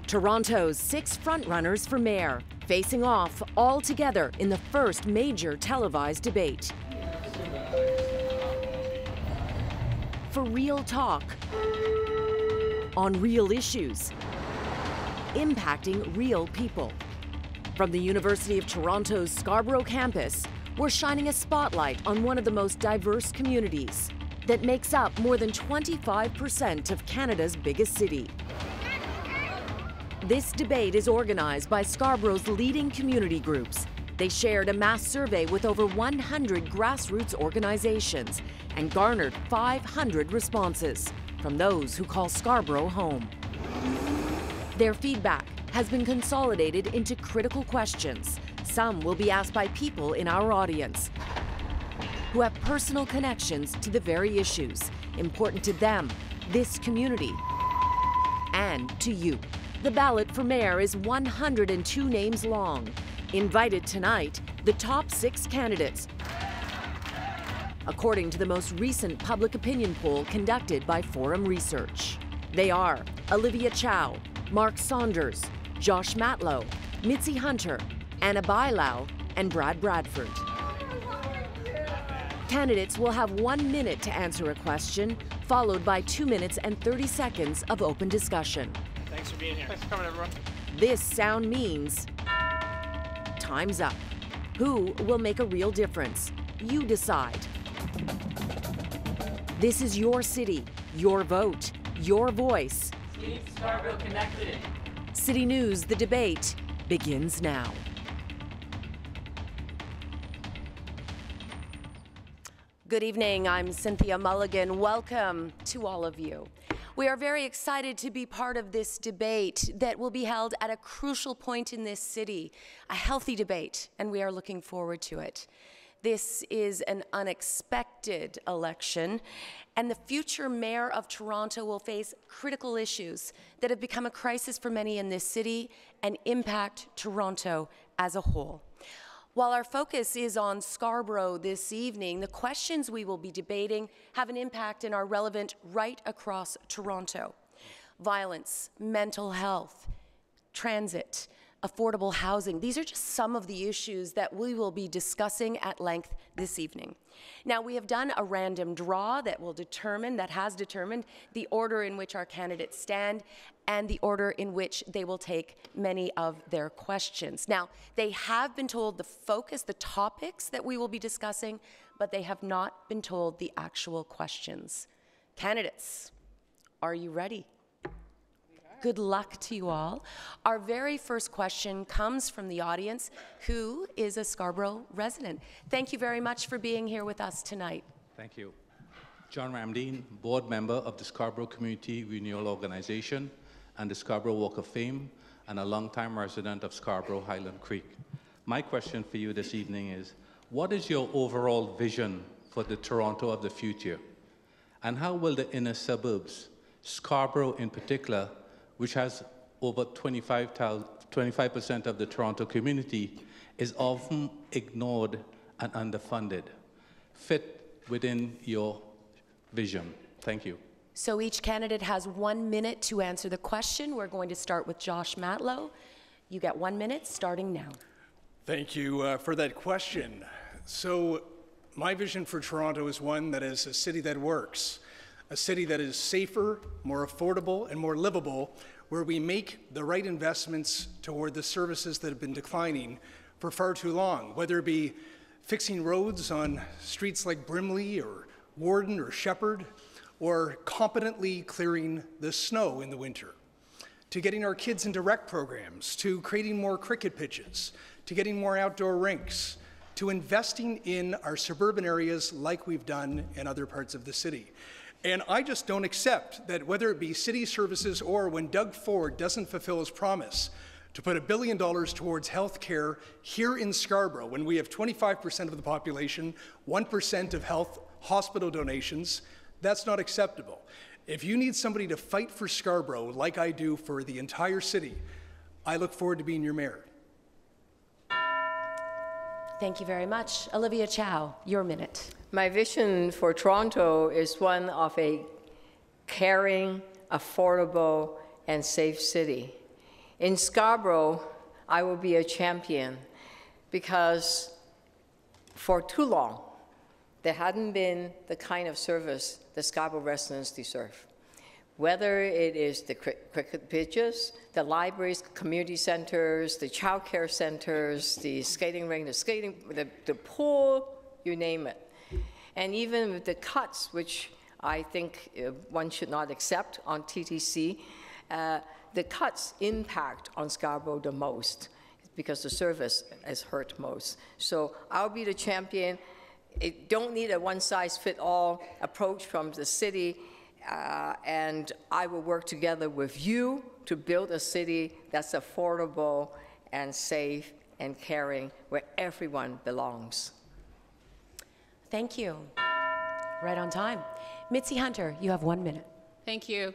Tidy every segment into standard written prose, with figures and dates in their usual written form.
Toronto's 6 frontrunners for mayor, facing off all together in the first major televised debate. For real talk on real issues, impacting real people. From the University of Toronto's Scarborough campus, we're shining a spotlight on one of the most diverse communities that makes up more than 25% of Canada's biggest city. This debate is organized by Scarborough's leading community groups. They shared a mass survey with over 100 grassroots organizations and garnered 500 responses from those who call Scarborough home. Their feedback has been consolidated into critical questions. Some will be asked by people in our audience who have personal connections to the very issues important to them, this community, and to you. The ballot for mayor is 102 names long. Invited tonight, the top 6 candidates, according to the most recent public opinion poll conducted by Forum Research. They are Olivia Chow, Mark Saunders, Josh Matlow, Mitzi Hunter, Anna Bailau, and Brad Bradford. Candidates will have 1 minute to answer a question, followed by 2 minutes and 30 seconds of open discussion. Thanks for being here. Thanks for coming, everyone. This sound means time's up. Who will make a real difference? You decide. This is your city, your vote, your voice. Keep Scarborough connected. City News, the debate begins now. Good evening, I'm Cynthia Mulligan. Welcome to all of you. We are very excited to be part of this debate that will be held at a crucial point in this city, a healthy debate, and we are looking forward to it. This is an unexpected election, and the future mayor of Toronto will face critical issues that have become a crisis for many in this city and impact Toronto as a whole. While our focus is on Scarborough this evening, the questions we will be debating have an impact and are relevant right across Toronto. Violence, mental health, transit, affordable housing. These are just some of the issues that we will be discussing at length this evening. Now, we have done a random draw that has determined the order in which our candidates stand and the order in which they will take many of their questions. Now, they have been told the focus, the topics that we will be discussing, but they have not been told the actual questions. Candidates, are you ready? Good luck to you all. Our very first question comes from the audience, who is a Scarborough resident. Thank you very much for being here with us tonight. Thank you. John Ramdeen, board member of the Scarborough Community Renewal Organization and the Scarborough Walk of Fame, and a longtime resident of Scarborough Highland Creek. My question for you this evening is, what is your overall vision for the Toronto of the future? And how will the inner suburbs, Scarborough in particular, which has over 25% of the Toronto community, is often ignored and underfunded, fit within your vision? Thank you. So each candidate has 1 minute to answer the question. We're going to start with Josh Matlow. You get 1 minute starting now. Thank you for that question. So my vision for Toronto is one that is a city that works, a city that is safer, more affordable, and more livable, where we make the right investments toward the services that have been declining for far too long, whether it be fixing roads on streets like Brimley or Warden or Shepherd, or competently clearing the snow in the winter, to getting our kids into rec programs, to creating more cricket pitches, to getting more outdoor rinks, to investing in our suburban areas like we've done in other parts of the city. And I just don't accept that, whether it be city services or when Doug Ford doesn't fulfill his promise to put $1 billion towards health care here in Scarborough, when we have 25% of the population, 1% of health hospital donations, that's not acceptable. If you need somebody to fight for Scarborough like I do for the entire city, I look forward to being your mayor. Thank you very much. Olivia Chow, your minute. My vision for Toronto is one of a caring, affordable, and safe city. In Scarborough, I will be a champion because for too long, there hadn't been the kind of service that Scarborough residents deserve. Whether it is the cricket pitches, the libraries, community centers, the child care centers, the skating rink, the pool, you name it. And even with the cuts, which I think one should not accept on TTC, the cuts impact on Scarborough the most because the service is hurt most. So I'll be the champion. It don't need a one-size-fits-all approach from the city, and I will work together with you to build a city that's affordable and safe and caring, where everyone belongs. Thank you. Right on time. Mitzi Hunter, you have 1 minute. Thank you.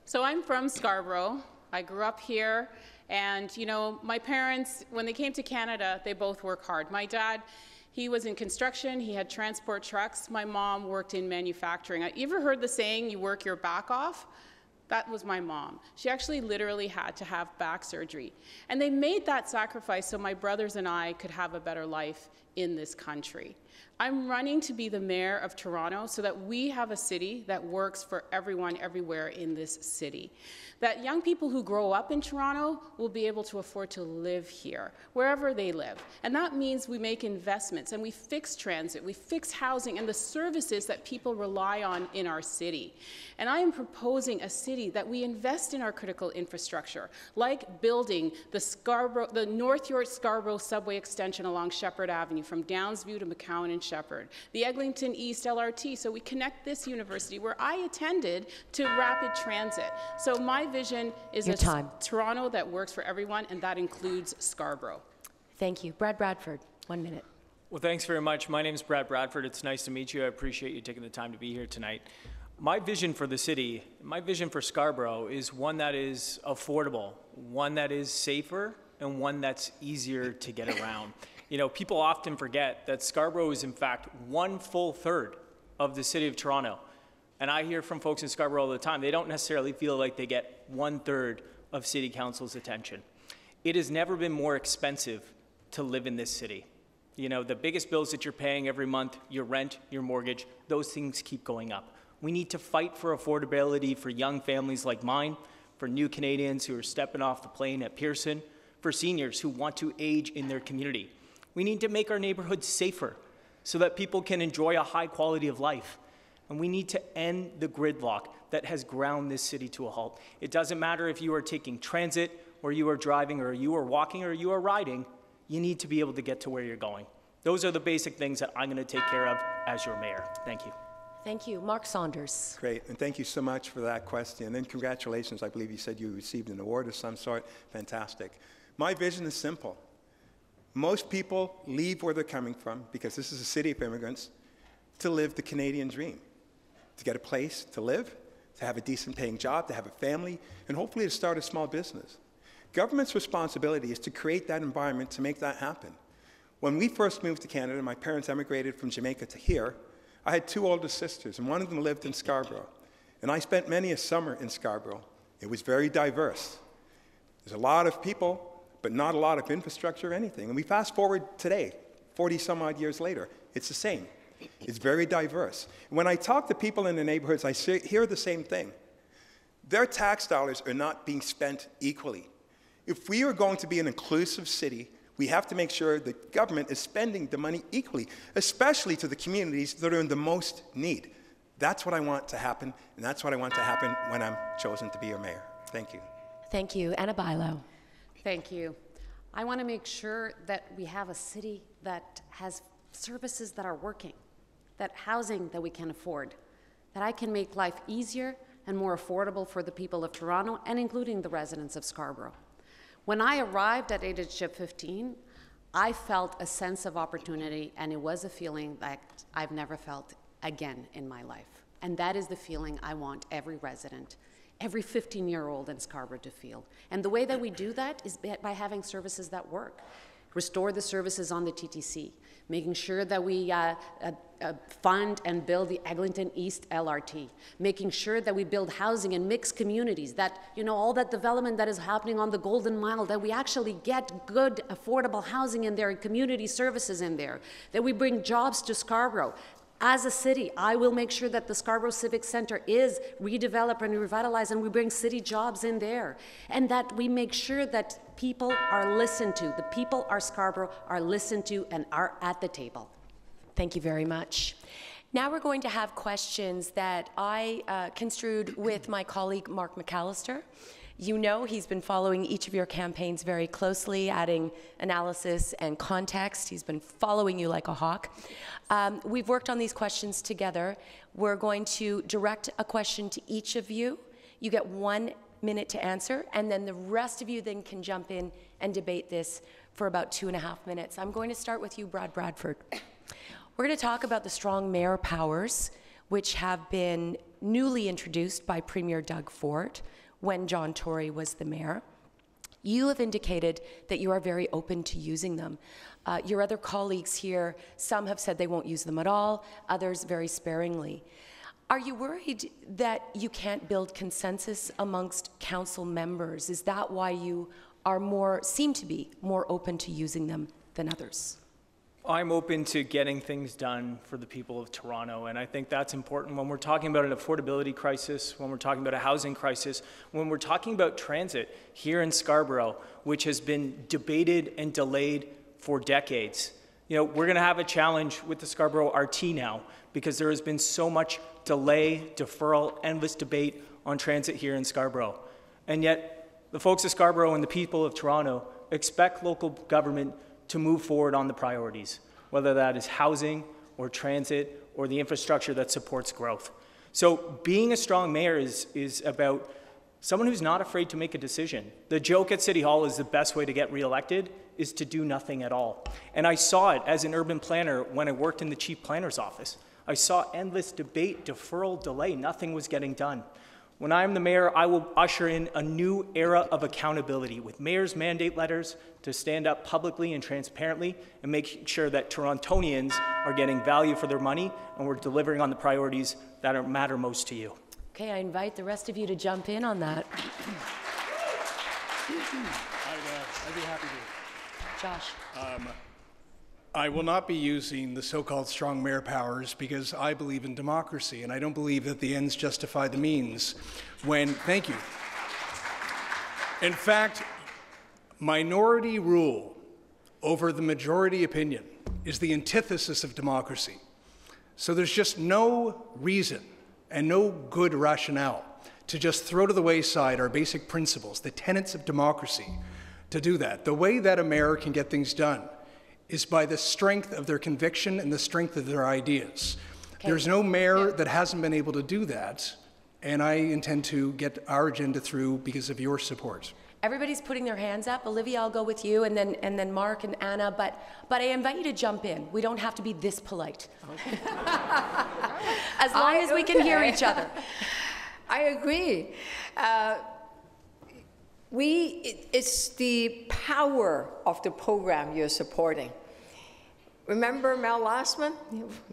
So I'm from Scarborough. I grew up here, and you know, my parents, when they came to Canada, they both work hard. My dad, he was in construction, he had transport trucks. My mom worked in manufacturing. You ever heard the saying, you work your back off? That was my mom. She actually literally had to have back surgery. And they made that sacrifice so my brothers and I could have a better life in this country. I'm running to be the mayor of Toronto so that we have a city that works for everyone everywhere in this city. That young people who grow up in Toronto will be able to afford to live here, wherever they live. And that means we make investments and we fix transit, we fix housing and the services that people rely on in our city. And I am proposing a city that we invest in our critical infrastructure, like building the North York Scarborough subway extension along Shepherd Avenue from Downsview to McCowan and Shepherd, the Eglinton East LRT, so we connect this university where I attended to rapid transit. So my vision is a Toronto that works for everyone, and that includes Scarborough. Thank you. Brad Bradford, 1 minute. Well, thanks very much. My name is Brad Bradford. It's nice to meet you. I appreciate you taking the time to be here tonight. My vision for the city, my vision for Scarborough is one that is affordable, one that is safer, and one that's easier to get around. You know, people often forget that Scarborough is in fact 1/3 of the city of Toronto. And I hear from folks in Scarborough all the time, they don't necessarily feel like they get 1/3 of city council's attention. It has never been more expensive to live in this city. You know, the biggest bills that you're paying every month, your rent, your mortgage, those things keep going up. We need to fight for affordability for young families like mine, for new Canadians who are stepping off the plane at Pearson, for seniors who want to age in their community. We need to make our neighborhoods safer so that people can enjoy a high quality of life. And we need to end the gridlock that has ground this city to a halt. It doesn't matter if you are taking transit, or you are driving, or you are walking, or you are riding, you need to be able to get to where you're going. Those are the basic things that I'm going to take care of as your mayor. Thank you. Thank you. Mark Saunders. Great, and thank you so much for that question. And congratulations, I believe you said you received an award of some sort. Fantastic. My vision is simple. Most people leave where they're coming from, because this is a city of immigrants, to live the Canadian dream, to get a place to live, to have a decent paying job, to have a family, and hopefully to start a small business. Government's responsibility is to create that environment to make that happen. When we first moved to Canada, my parents emigrated from Jamaica to here, I had two older sisters, and one of them lived in Scarborough. And I spent many a summer in Scarborough. It was very diverse. There's a lot of people, but not a lot of infrastructure or anything. And we fast forward today, 40 some odd years later, it's the same. It's very diverse. When I talk to people in the neighborhoods, I hear the same thing. Their tax dollars are not being spent equally. If we are going to be an inclusive city, we have to make sure the government is spending the money equally, especially to the communities that are in the most need. That's what I want to happen, and that's what I want to happen when I'm chosen to be your mayor. Thank you. Thank you. Anna Bailo. Thank you. I want to make sure that we have a city that has services that are working, that housing that we can afford, that I can make life easier and more affordable for the people of Toronto, and including the residents of Scarborough. When I arrived at Leadership 15, I felt a sense of opportunity, and it was a feeling that I've never felt again in my life. And that is the feeling I want every resident, every 15-year-old in Scarborough to feel. And the way that we do that is by having services that work. Restore the services on the TTC, making sure that we fund and build the Eglinton East LRT, making sure that we build housing in mixed communities, that, you know, all that development that is happening on the Golden Mile, that we actually get good, affordable housing in there and community services in there, that we bring jobs to Scarborough. As a city, I will make sure that the Scarborough Civic Center is redeveloped and revitalized, and we bring city jobs in there, and that we make sure that people are listened to, the people of Scarborough are listened to and are at the table. Thank you very much. Now we're going to have questions that I construed with my colleague Mark McAllister. You know he's been following each of your campaigns very closely, adding analysis and context. He's been following you like a hawk. We've worked on these questions together. We're going to direct a question to each of you. You get 1 minute to answer, and then the rest of you then can jump in and debate this for about 2.5 minutes. I'm going to start with you, Brad Bradford. We're going to talk about the strong mayor powers, which have been newly introduced by Premier Doug Ford when John Tory was the mayor. You have indicated that you are very open to using them. Your other colleagues here, some have said they won't use them at all, others very sparingly. Are you worried that you can't build consensus amongst council members? Is that why you are seem to be more open to using them than others? I'm open to getting things done for the people of Toronto, and I think that's important when we're talking about an affordability crisis, when we're talking about a housing crisis, when we're talking about transit here in Scarborough, which has been debated and delayed for decades. You know, we're going to have a challenge with the Scarborough RT now because there has been so much delay, deferral, endless debate on transit here in Scarborough. And yet, the folks of Scarborough and the people of Toronto expect local government to move forward on the priorities, whether that is housing or transit or the infrastructure that supports growth. So being a strong mayor is about someone who's not afraid to make a decision. The joke at City Hall is the best way to get reelected is to do nothing at all. And I saw it as an urban planner when I worked in the chief planner's office. I saw endless debate, deferral, delay. Nothing was getting done. When I'm the mayor, I will usher in a new era of accountability with mayor's mandate letters to stand up publicly and transparently and make sure that Torontonians are getting value for their money and we're delivering on the priorities that matter most to you. Okay, I invite the rest of you to jump in on that. I'd be happy to. Josh. I will not be using the so-called strong mayor powers because I believe in democracy, and I don't believe that the ends justify the means. Thank you. In fact, minority rule over the majority opinion is the antithesis of democracy. So there's just no reason and no good rationale to just throw to the wayside our basic principles, the tenets of democracy, to do that. The way that a mayor can get things done is by the strength of their conviction and the strength of their ideas. Okay. There's no mayor that hasn't been able to do that, and I intend to get our agenda through because of your support. Everybody's putting their hands up. Olivia, I'll go with you, and then Mark and Anna, but I invite you to jump in. We don't have to be this polite. Okay. As long as we can hear each other. I agree. It's the power of the program you're supporting. Remember Mel Lastman?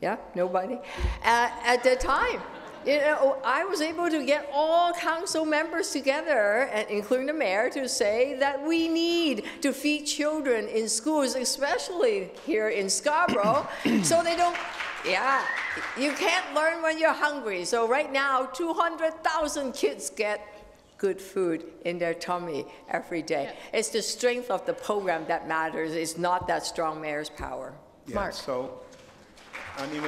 Yeah, nobody? At the time, you know, I was able to get all council members together, including the mayor, to say that we need to feed children in schools, especially here in Scarborough, so they don't. Yeah, you can't learn when you're hungry. So right now, 200,000 kids get good food in their tummy every day. Yeah. It's the strength of the program that matters. It's not that strong mayor's power. Yeah, Mark. So, I mean,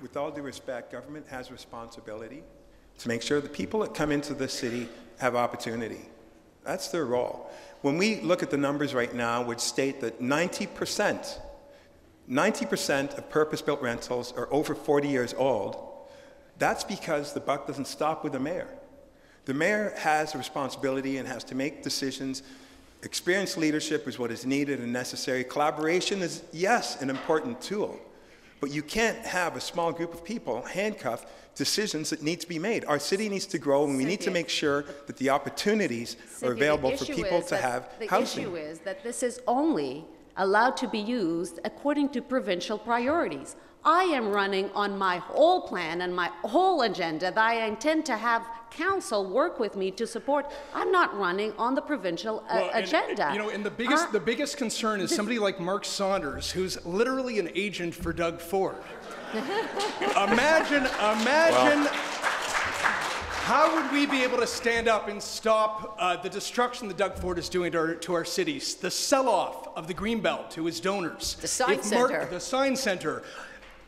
with all due respect, government has responsibility to make sure the people that come into the city have opportunity. That's their role. When we look at the numbers right now, which state that 90% of purpose-built rentals are over 40 years old, that's because the buck doesn't stop with the mayor. The mayor has a responsibility and has to make decisions. Experienced leadership is what is needed and necessary. Collaboration is, yes, an important tool, but you can't have a small group of people handcuff decisions that need to be made. Our city needs to grow, and we need to make sure that the opportunities are available for people to have housing. The issue is that this is only allowed to be used according to provincial priorities. I am running on my whole plan and my whole agenda that I intend to have council work with me to support. I'm not running on the provincial agenda. And the biggest concern is somebody like Mark Saunders, who's literally an agent for Doug Ford. Imagine. How would we be able to stand up and stop the destruction that Doug Ford is doing to our cities, the sell-off of the Greenbelt to his donors, the Science Center,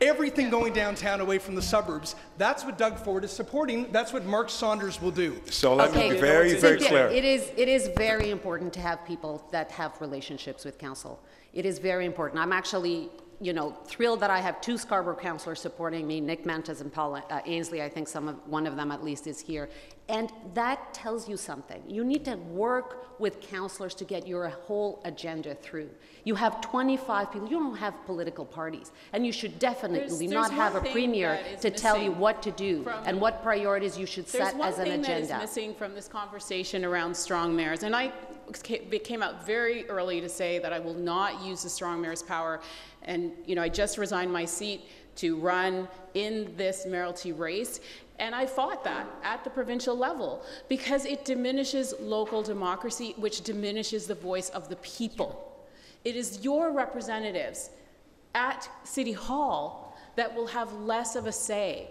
everything going downtown away from the suburbs? That's what Doug Ford is supporting. That's what Mark Saunders will do. So let me be very, very clear. It is very important to have people that have relationships with council. It is very important. I'm actually, thrilled that I have two Scarborough councillors supporting me, Nick Mantas and Paul Ainsley. I think one of them at least is here. And that tells you something. You need to work with councillors to get your whole agenda through. You have 25 people. You don't have political parties. And you should definitely not have a premier to tell you what to do and what priorities you should set as an agenda. There's one thing that is missing from this conversation around strong mayors. And I came out very early to say that I will not use the strong mayor's power. And, I just resigned my seat to run in this mayoralty race. And I fought that at the provincial level because it diminishes local democracy, which diminishes the voice of the people. It is your representatives at City Hall that will have less of a say.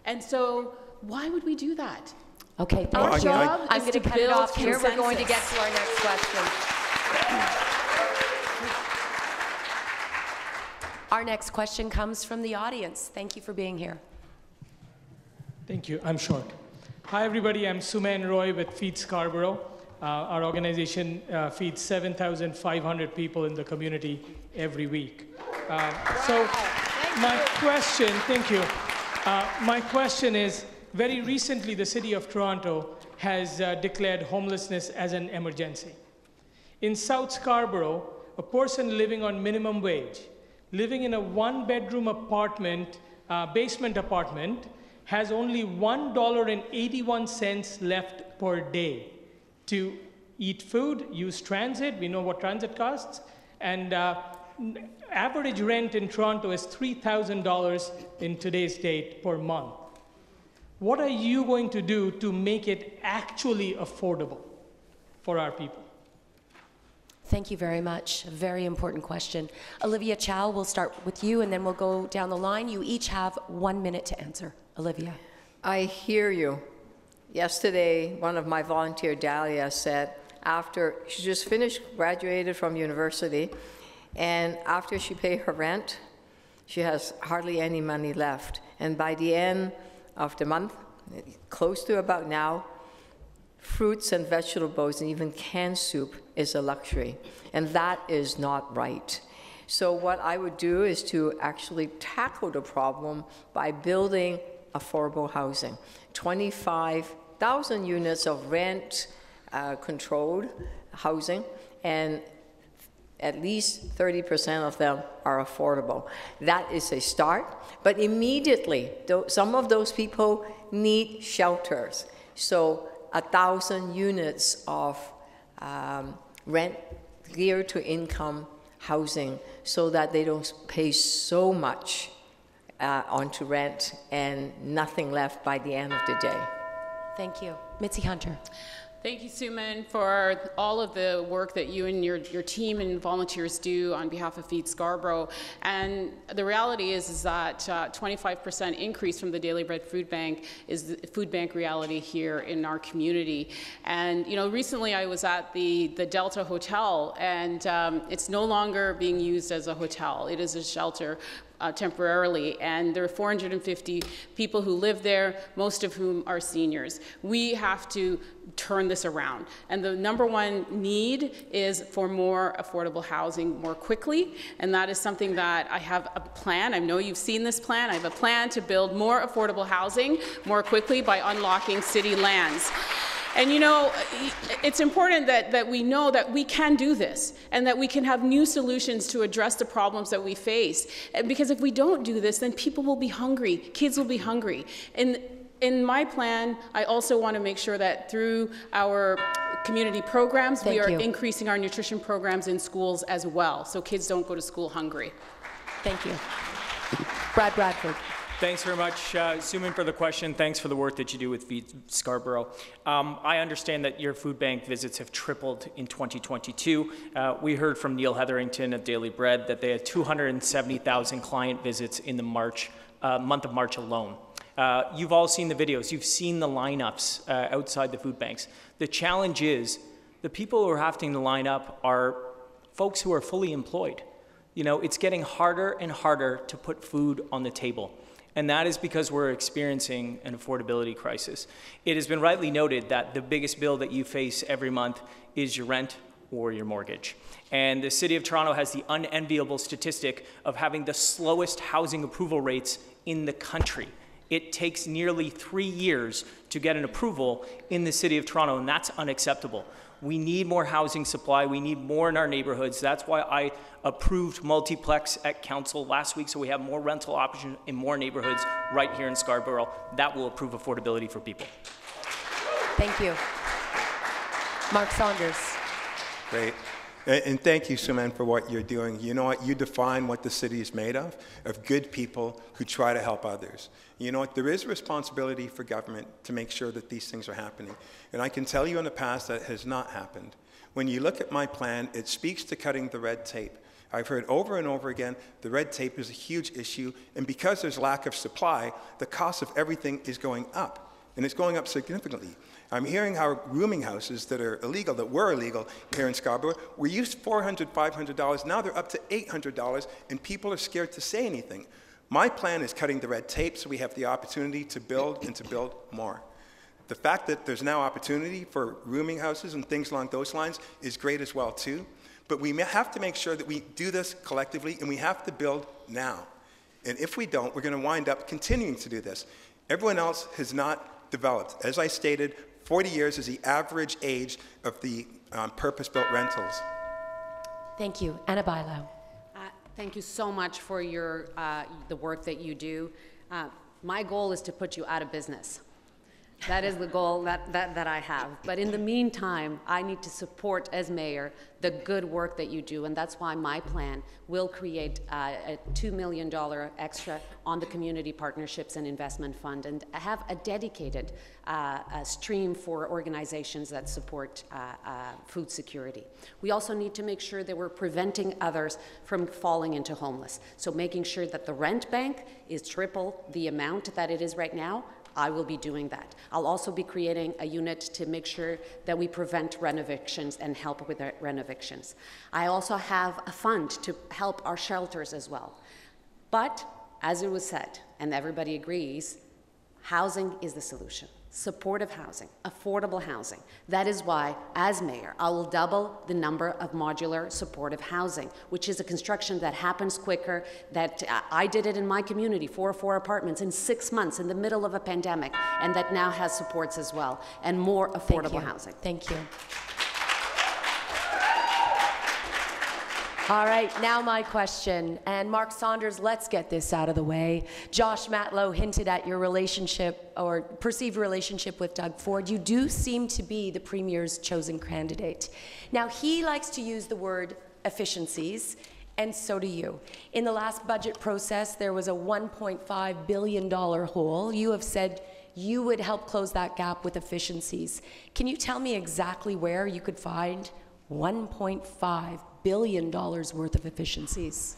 And so why would we do that? Okay, our job I'm is going to cut it off here. We're going to get to our next question. Our next question comes from the audience. Thank you for being here. Thank you. I'm short. Hi, everybody. I'm Suman Roy with Feed Scarborough. Our organization feeds 7,500 people in the community every week. My question, thank you. My question is, very recently, the City of Toronto has declared homelessness as an emergency. In South Scarborough, a person living on minimum wage, living in a one-bedroom apartment, basement apartment, has only $1.81 left per day to eat food, use transit. We know what transit costs. And average rent in Toronto is $3,000 in today's date per month. What are you going to do to make it actually affordable for our people? Thank you very much. A very important question. Olivia Chow, we'll start with you and then we'll go down the line. You each have 1 minute to answer. Olivia. I hear you. Yesterday, one of my volunteer, Dahlia, said after she just finished, graduated from university, and after she paid her rent, she has hardly any money left. And by the end of the month, close to about now, fruits and vegetables and even canned soup is a luxury, and that is not right. So what I would do is to actually tackle the problem by building affordable housing. 25,000 units of rent-controlled housing, and at least 30% of them are affordable. That is a start, but immediately, some of those people need shelters. So 1,000 units of rent geared to income housing so that they don't pay so much onto rent and nothing left by the end of the day. Thank you. Mitzi Hunter. Thank you, Suman, for all of the work that you and your team and volunteers do on behalf of Feed Scarborough. And the reality is that 25% increase from the Daily Bread Food Bank is the food bank reality here in our community. And recently I was at the Delta Hotel, and it's no longer being used as a hotel. It is a shelter. Temporarily, and there are 450 people who live there, most of whom are seniors. We have to turn this around, and the number one need is for more affordable housing more quickly, and that is something that I have a plan. I know you've seen this plan. I have a plan to build more affordable housing more quickly by unlocking city lands. And it's important that we know that we can do this and that we can have new solutions to address the problems that we face. Because if we don't do this, then people will be hungry, kids will be hungry. And in my plan, I also want to make sure that through our community programs. Thank We are you. increasing our nutrition programs in schools as well, so kids don't go to school hungry. Thank you. Brad Bradford. Thanks very much, Suman, for the question. Thanks for the work that you do with Feed Scarborough. I understand that your food bank visits have tripled in 2022. We heard from Neil Hetherington of Daily Bread that they had 270,000 client visits in the month of March alone. You've all seen the videos. You've seen the lineups outside the food banks. The challenge is the people who are having to line up are folks who are fully employed. You know, it's getting harder and harder to put food on the table. And that is because we're experiencing an affordability crisis. It has been rightly noted that the biggest bill that you face every month is your rent or your mortgage. And the City of Toronto has the unenviable statistic of having the slowest housing approval rates in the country. It takes nearly 3 years to get an approval in the City of Toronto, and that's unacceptable. We need more housing supply. We need more in our neighborhoods. That's why I approved multiplex at council last week, so we have more rental options in more neighborhoods right here in Scarborough. That will improve affordability for people. Thank you. Mark Saunders. Great. And thank you, Suman, for what you're doing. You know what? You define what the city is made of good people who try to help others. You know what? There is a responsibility for government to make sure that these things are happening. And I can tell you in the past that has not happened. When you look at my plan, it speaks to cutting the red tape. I've heard over and over again, the red tape is a huge issue, and because there's lack of supply, the cost of everything is going up, and it's going up significantly. I'm hearing how rooming houses that are illegal, that were illegal here in Scarborough, were used $400, $500, now they're up to $800, and people are scared to say anything. My plan is cutting the red tape so we have the opportunity to build and to build more. The fact that there's now opportunity for rooming houses and things along those lines is great as well too. But we have to make sure that we do this collectively, and we have to build now. And if we don't, we're going to wind up continuing to do this. Everyone else has not developed. As I stated, 40 years is the average age of the purpose-built rentals. Thank you. Anna Bailão. Thank you so much for your, the work that you do. My goal is to put you out of business. That is the goal that I have. But in the meantime, I need to support, as mayor, the good work that you do, and that's why my plan will create a $2 million extra on the Community Partnerships and Investment Fund, and have a dedicated stream for organizations that support food security. We also need to make sure that we're preventing others from falling into homeless. So making sure that the rent bank is triple the amount that it is right now, I will be doing that. I'll also be creating a unit to make sure that we prevent renovictions and help with the renovictions. I also have a fund to help our shelters as well. But, as it was said, and everybody agrees, housing is the solution. Supportive housing, affordable housing. That is why, as mayor, I will double the number of modular supportive housing, which is a construction that happens quicker, that I did it in my community, 4 apartments in 6 months in the middle of a pandemic, and that now has supports as well, and more affordable housing. Thank you. All right, now my question. And Mark Saunders, let's get this out of the way. Josh Matlow hinted at your relationship or perceived relationship with Doug Ford. You do seem to be the Premier's chosen candidate. Now, he likes to use the word efficiencies, and so do you. In the last budget process, there was a $1.5 billion hole. You have said you would help close that gap with efficiencies. Can you tell me exactly where you could find $1.5 billion worth of efficiencies?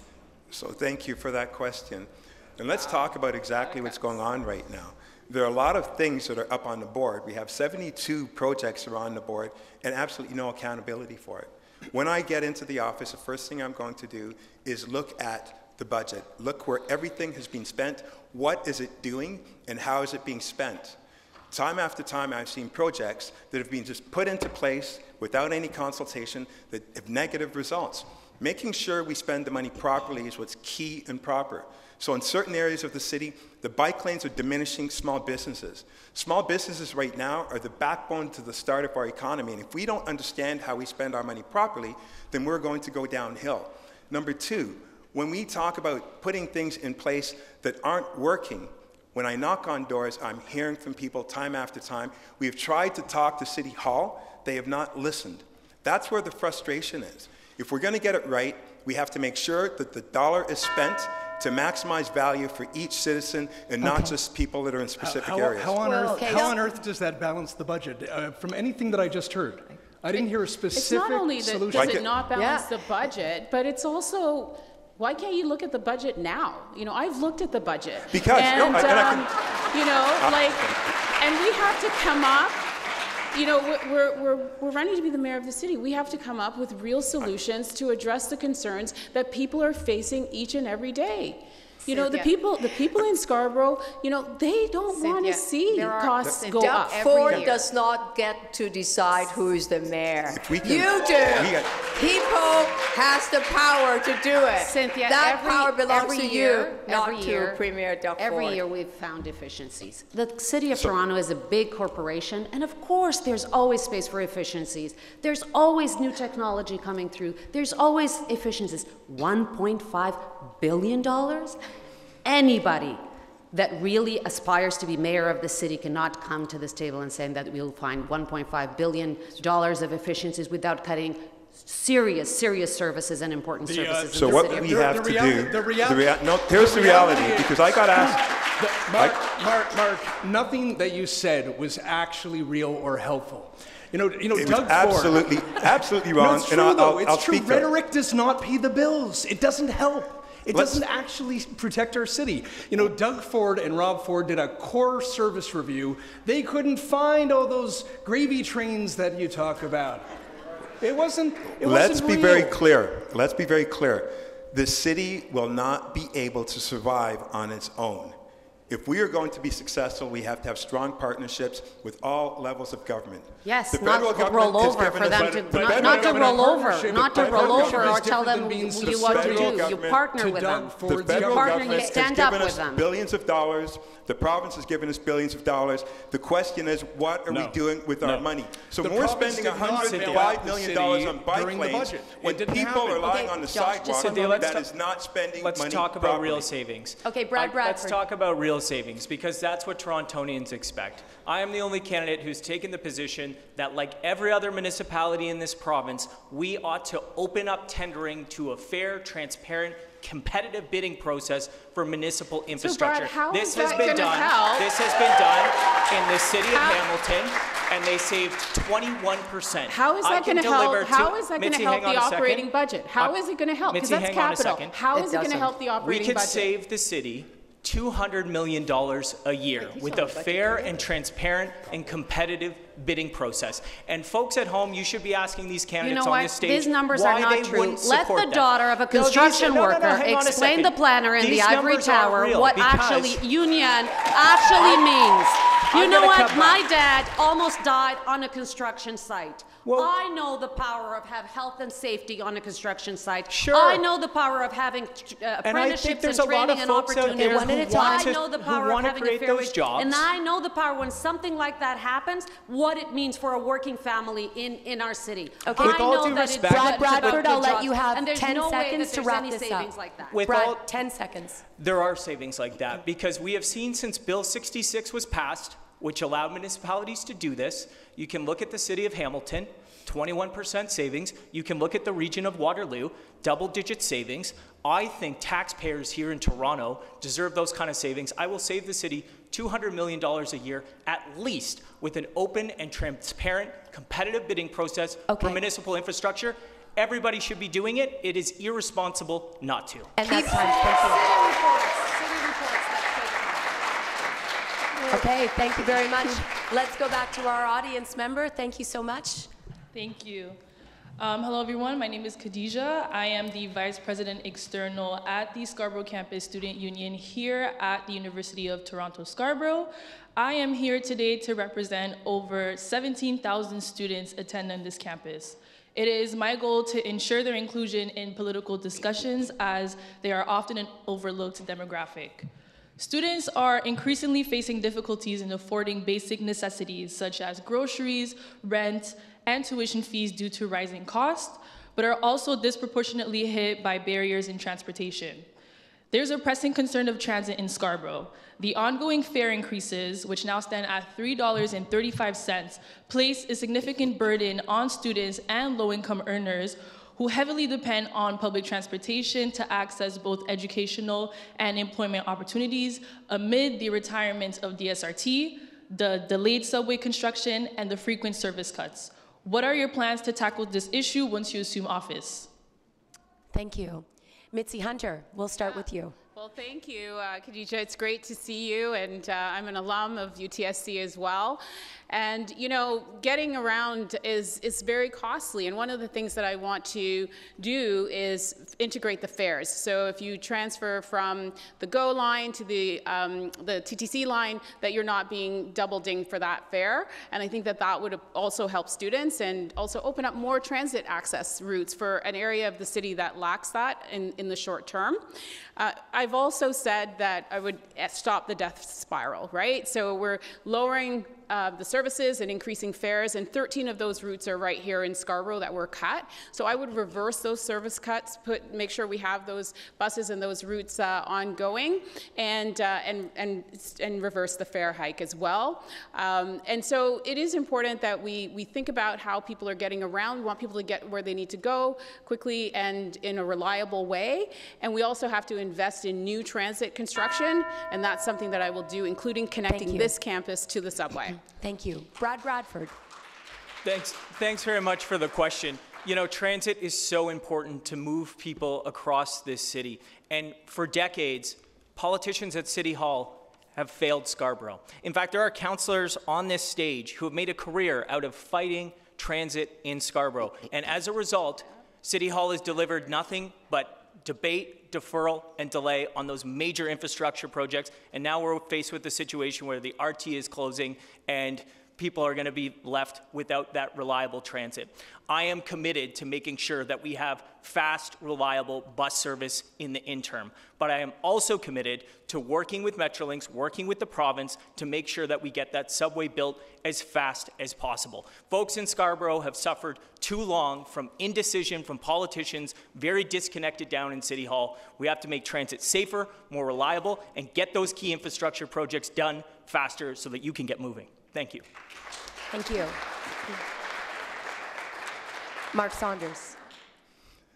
So thank you for that question. And let's talk about exactly what's going on right now. There are a lot of things that are up on the board. We have 72 projects that are on the board and absolutely no accountability for it. When I get into the office, the first thing I'm going to do is look at the budget, look where everything has been spent, what is it doing, and how is it being spent. Time after time, I've seen projects that have been just put into place without any consultation that have negative results. Making sure we spend the money properly is what's key and proper. So in certain areas of the city, the bike lanes are diminishing small businesses. Small businesses right now are the backbone to the start of our economy, and if we don't understand how we spend our money properly, then we're going to go downhill. Number two, when we talk about putting things in place that aren't working, When I knock on doors, I'm hearing from people time after time. We have tried to talk to City Hall. They have not listened. That's where the frustration is. If we're going to get it right, we have to make sure that the dollar is spent to maximize value for each citizen and not just people that are in specific areas. How on earth does that balance the budget? From anything that I just heard, I didn't hear a specific It's not only that solution. does it not balance the budget, but it's also, why can't you look at the budget now? You know, I've looked at the budget. Because, and, no, you know, and we have to come up, you know, we're running to be the mayor of the city. We have to come up with real solutions to address the concerns that people are facing each and every day. You know, the people in Scarborough, you know, they don't want to see costs go up. Ford does not get to decide who is the mayor. You do. People has the power to do it. Cynthia, that power belongs to you, not every to year, Premier Doug Ford. Every year we've found efficiencies. The City of Toronto is a big corporation, and of course there's always space for efficiencies. There's always new technology coming through. There's always efficiencies. $1.5 billion? Anybody that really aspires to be mayor of the city cannot come to this table and say that we'll find $1.5 billion of efficiencies without cutting serious services and important services so in the what city. we have to do, here's the reality, because I got asked. Mark, nothing that you said was actually real or helpful. You know, it Doug was absolutely wrong. No, it's true, though. I'll it's true. speak there. Rhetoric does not pay the bills. It doesn't help. It doesn't actually protect our city. You know, Doug Ford and Rob Ford did a core service review. They couldn't find all those gravy trains that you talk about. It wasn't Let's be real. very clear. Let's be very clear. The city will not be able to survive on its own. If we are going to be successful, we have to have strong partnerships with all levels of government. Yes, the not federal to roll over for them to not to roll over or tell them what to do. You partner with them. The federal government you stand up has given with them. us billions of dollars. The province has given us billions of dollars. The question is, what are we doing with our money? So when we're spending $105 million on bike lanes, when people are lying on the sidewalk, that is not spending money Let's talk about real savings. Okay, Bradford. Let's talk about real savings, because that's what Torontonians expect. I am the only candidate who's taken the position that, like every other municipality in this province, we ought to open up tendering to a fair, transparent, competitive bidding process for municipal infrastructure. This has been done in the city of Hamilton, and they saved 21%. How is that going to help? How is that going to help the operating budget? How is it going to help? Because that's capital. How is it going to help the operating budget? We could save the city $200 million a year with a fair and transparent and competitive bidding process. And folks at home, you should be asking these candidates on this stage these numbers why are not they true. wouldn't Let support the that. daughter of a construction worker explain the planner in the ivory tower what actually union actually means. You know what? My dad almost died on a construction site. I know the power of have health and safety on a construction site. Sure. I know the power of having apprenticeships and training and opportunities. I know the power of having a fair wage. And I know the power when something like that happens, what it means for a working family in our city. Okay, with all due respect, Bradford, I'll let you have 10 no seconds to wrap this up. Like that. With Brad, all 10 seconds. There are savings like that, because we have seen since Bill 66 was passed, which allowed municipalities to do this. You can look at the city of Hamilton, 21% savings. You can look at the region of Waterloo, double-digit savings. I think taxpayers here in Toronto deserve those kind of savings. I will save the city $200 million a year, at least, with an open and transparent, competitive bidding process for municipal infrastructure. Everybody should be doing it. It is irresponsible not to. And that's time. Thank you. Okay, thank you very much. Let's go back to our audience member. Thank you so much. Thank you. Hello, everyone. My name is Khadija. I am the Vice President External at the Scarborough Campus Student Union here at the University of Toronto Scarborough. I am here today to represent over 17,000 students attending this campus. It is my goal to ensure their inclusion in political discussions, as they are often an overlooked demographic. Students are increasingly facing difficulties in affording basic necessities such as groceries, rent, and tuition fees due to rising costs, but are also disproportionately hit by barriers in transportation. There's a pressing concern of transit in Scarborough. The ongoing fare increases, which now stand at $3.35, place a significant burden on students and low-income earners who heavily depend on public transportation to access both educational and employment opportunities amid the retirement of the SRT, the delayed subway construction, and the frequent service cuts. What are your plans to tackle this issue once you assume office? Thank you. Mitzi Hunter, we'll start with you. Well, thank you, Khadija. It's great to see you, and I'm an alum of UTSC as well. And, you know, getting around is very costly, and one of the things that I want to do is integrate the fares. So if you transfer from the GO line to the TTC line, that you're not being double dinged for that fare. And I think that that would also help students and also open up more transit access routes for an area of the city that lacks that in the short term. I've also said that I would stop the death spiral, right? So we're lowering the services and increasing fares, and 13 of those routes are right here in Scarborough that were cut. So I would reverse those service cuts, make sure we have those buses and those routes ongoing, and reverse the fare hike as well. And so it is important that we think about how people are getting around. We want people to get where they need to go quickly and in a reliable way. And we also have to invest in new transit construction, and that's something that I will do, including connecting this campus to the subway. Thank you. Brad Bradford. Thanks very much for the question. You know, transit is so important to move people across this city. And for decades, politicians at City Hall have failed Scarborough. In fact, there are councillors on this stage who have made a career out of fighting transit in Scarborough. And as a result, City Hall has delivered nothing but debate, deferral, and delay on those major infrastructure projects. And now we're faced with the situation where the RT is closing and people are going to be left without that reliable transit. I am committed to making sure that we have fast, reliable bus service in the interim. But I am also committed to working with Metrolinx, working with the province to make sure that we get that subway built as fast as possible. Folks in Scarborough have suffered too long from indecision from politicians, very disconnected down in City Hall. We have to make transit safer, more reliable, and get those key infrastructure projects done faster so that you can get moving. Thank you. Thank you. Mark Saunders.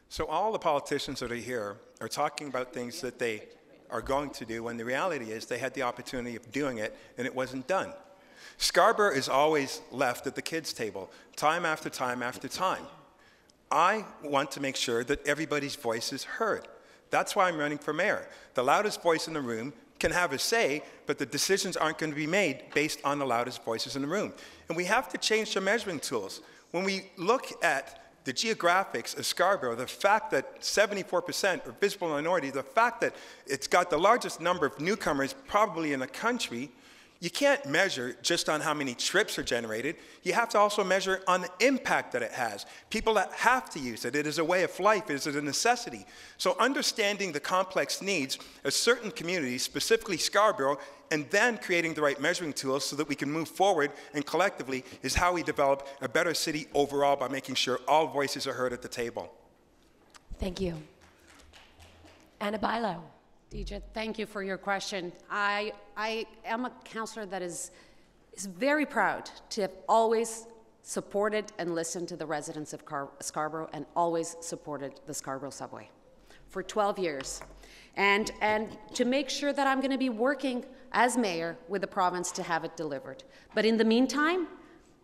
So all the politicians that are here are talking about things that they are going to do when the reality is they had the opportunity of doing it and it wasn't done. Scarborough is always left at the kids' table, time after time after time. I want to make sure that everybody's voice is heard. That's why I'm running for mayor. The loudest voice in the room can have a say, but the decisions aren't going to be made based on the loudest voices in the room. And we have to change the measuring tools. When we look at the geographics of Scarborough, the fact that 74% are visible minorities, the fact that it's got the largest number of newcomers probably in the country, you can't measure just on how many trips are generated. You have to also measure on the impact that it has. People that have to use it. It is a way of life. It is a necessity. So understanding the complex needs of certain communities, specifically Scarborough, and then creating the right measuring tools so that we can move forward and collectively is how we develop a better city overall by making sure all voices are heard at the table. Thank you. Anna Bailo. Deja, thank you for your question. I am a councillor that is very proud to have always supported and listened to the residents of Scarborough and always supported the Scarborough subway for 12 years. And to make sure that I'm going to be working as mayor with the province to have it delivered. But in the meantime,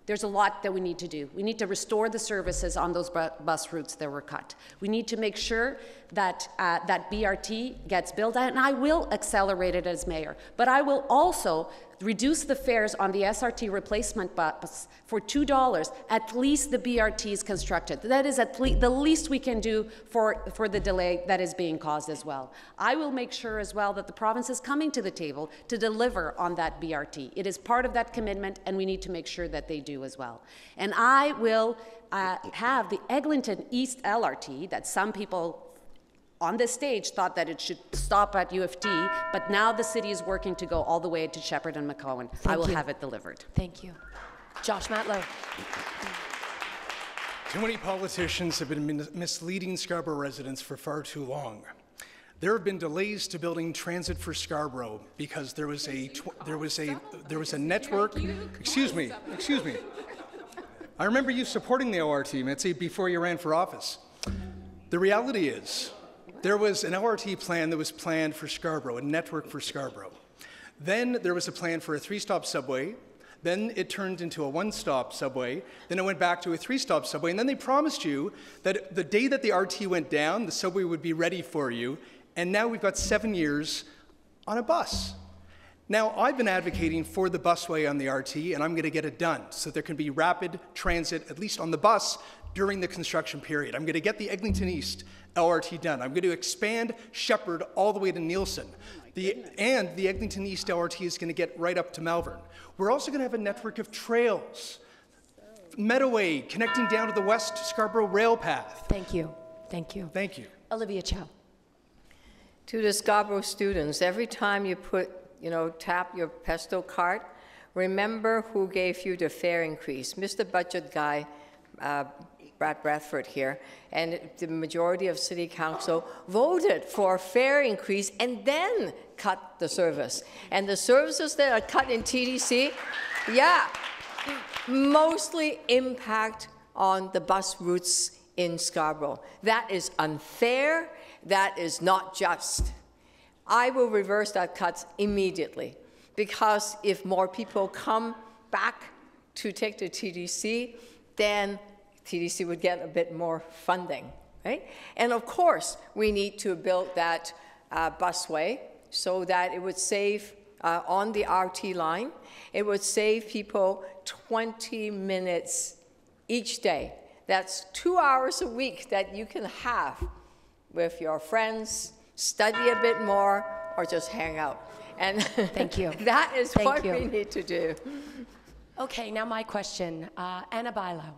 there's a lot that we need to do. We need to restore the services on those bus routes that were cut. We need to make sure that that BRT gets built, and I will accelerate it as mayor. But I will also reduce the fares on the SRT replacement bus for $2. At least the BRT is constructed. That is at least the least we can do for the delay that is being caused as well. I will make sure as well that the province is coming to the table to deliver on that BRT. It is part of that commitment, and we need to make sure that they do as well. And I will have the Eglinton East LRT that some people on this stage thought that it should stop at U of T, but now the city is working to go all the way to Shepherd and McCowan. I will have it delivered. Thank you. Josh Matlow. Too many politicians have been misleading Scarborough residents for far too long. there have been delays to building transit for Scarborough because there was a network. Excuse me. I remember you supporting the ORT, Mitzi, before you ran for office. The reality is, there was an ORT plan that was planned for Scarborough, a network for Scarborough. Then there was a plan for a 3-stop subway. Then it turned into a 1-stop subway. Then it went back to a 3-stop subway. And then they promised you that the day that the RT went down, the subway would be ready for you. And now we've got 7 years on a bus. Now, I've been advocating for the busway on the RT, and I'm going to get it done so there can be rapid transit, at least on the bus, during the construction period. I'm going to get the Eglinton East LRT done. I'm going to expand Shepherd all the way to Nielsen. And the Eglinton East LRT is going to get right up to Malvern. We're also going to have a network of trails. Meadoway connecting down to the West Scarborough Rail Path. Thank you. Thank you. Thank you. Olivia Chow. To the Scarborough students, every time you tap your Pesto card, remember who gave you the fare increase. Mr. Budget Guy, Brad Bradford here, and the majority of City Council voted for a fare increase and then cut the service. And the services that are cut in TDC, mostly impact on the bus routes in Scarborough. That is unfair. That is not just. I will reverse that cut immediately, because if more people come back to take the TDC, then TDC would get a bit more funding, right? And of course, we need to build that busway so that it would save, on the RT line, it would save people 20 minutes each day. That's 2 hours a week that you can have with your friends, study a bit more, or just hang out. And thank you. That is what we need to do. Okay, now my question. Anna Bailão,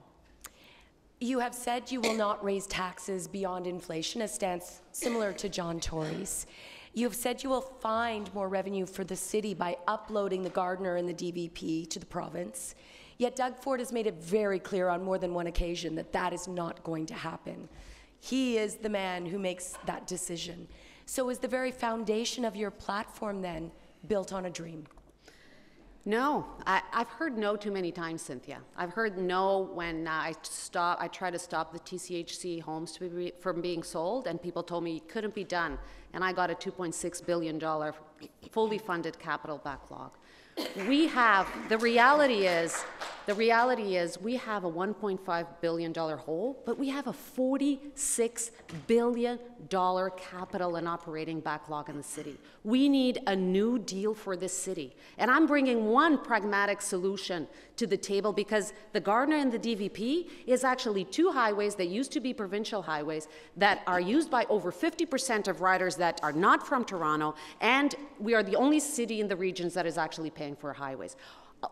you have said you will not raise taxes beyond inflation, a stance similar to John Tory's. You have said you will find more revenue for the city by uploading the Gardiner and the DVP to the province. Yet Doug Ford has made it very clear on more than one occasion that that is not going to happen. He is the man who makes that decision. So is the very foundation of your platform then built on a dream? No, I've heard no too many times, Cynthia. I've heard no when I try to stop the TCHC homes from being sold, and people told me it couldn't be done, and I got a $2.6 billion fully funded capital backlog. We have, the reality is we have a $1.5 billion hole, but we have a $46 billion capital and operating backlog in the city. We need a new deal for this city. And I'm bringing one pragmatic solution to the table, because the Gardiner and the DVP is actually 2 highways that used to be provincial highways that are used by over 50% of riders that are not from Toronto, and we are the only city in the regions that is actually paying for highways.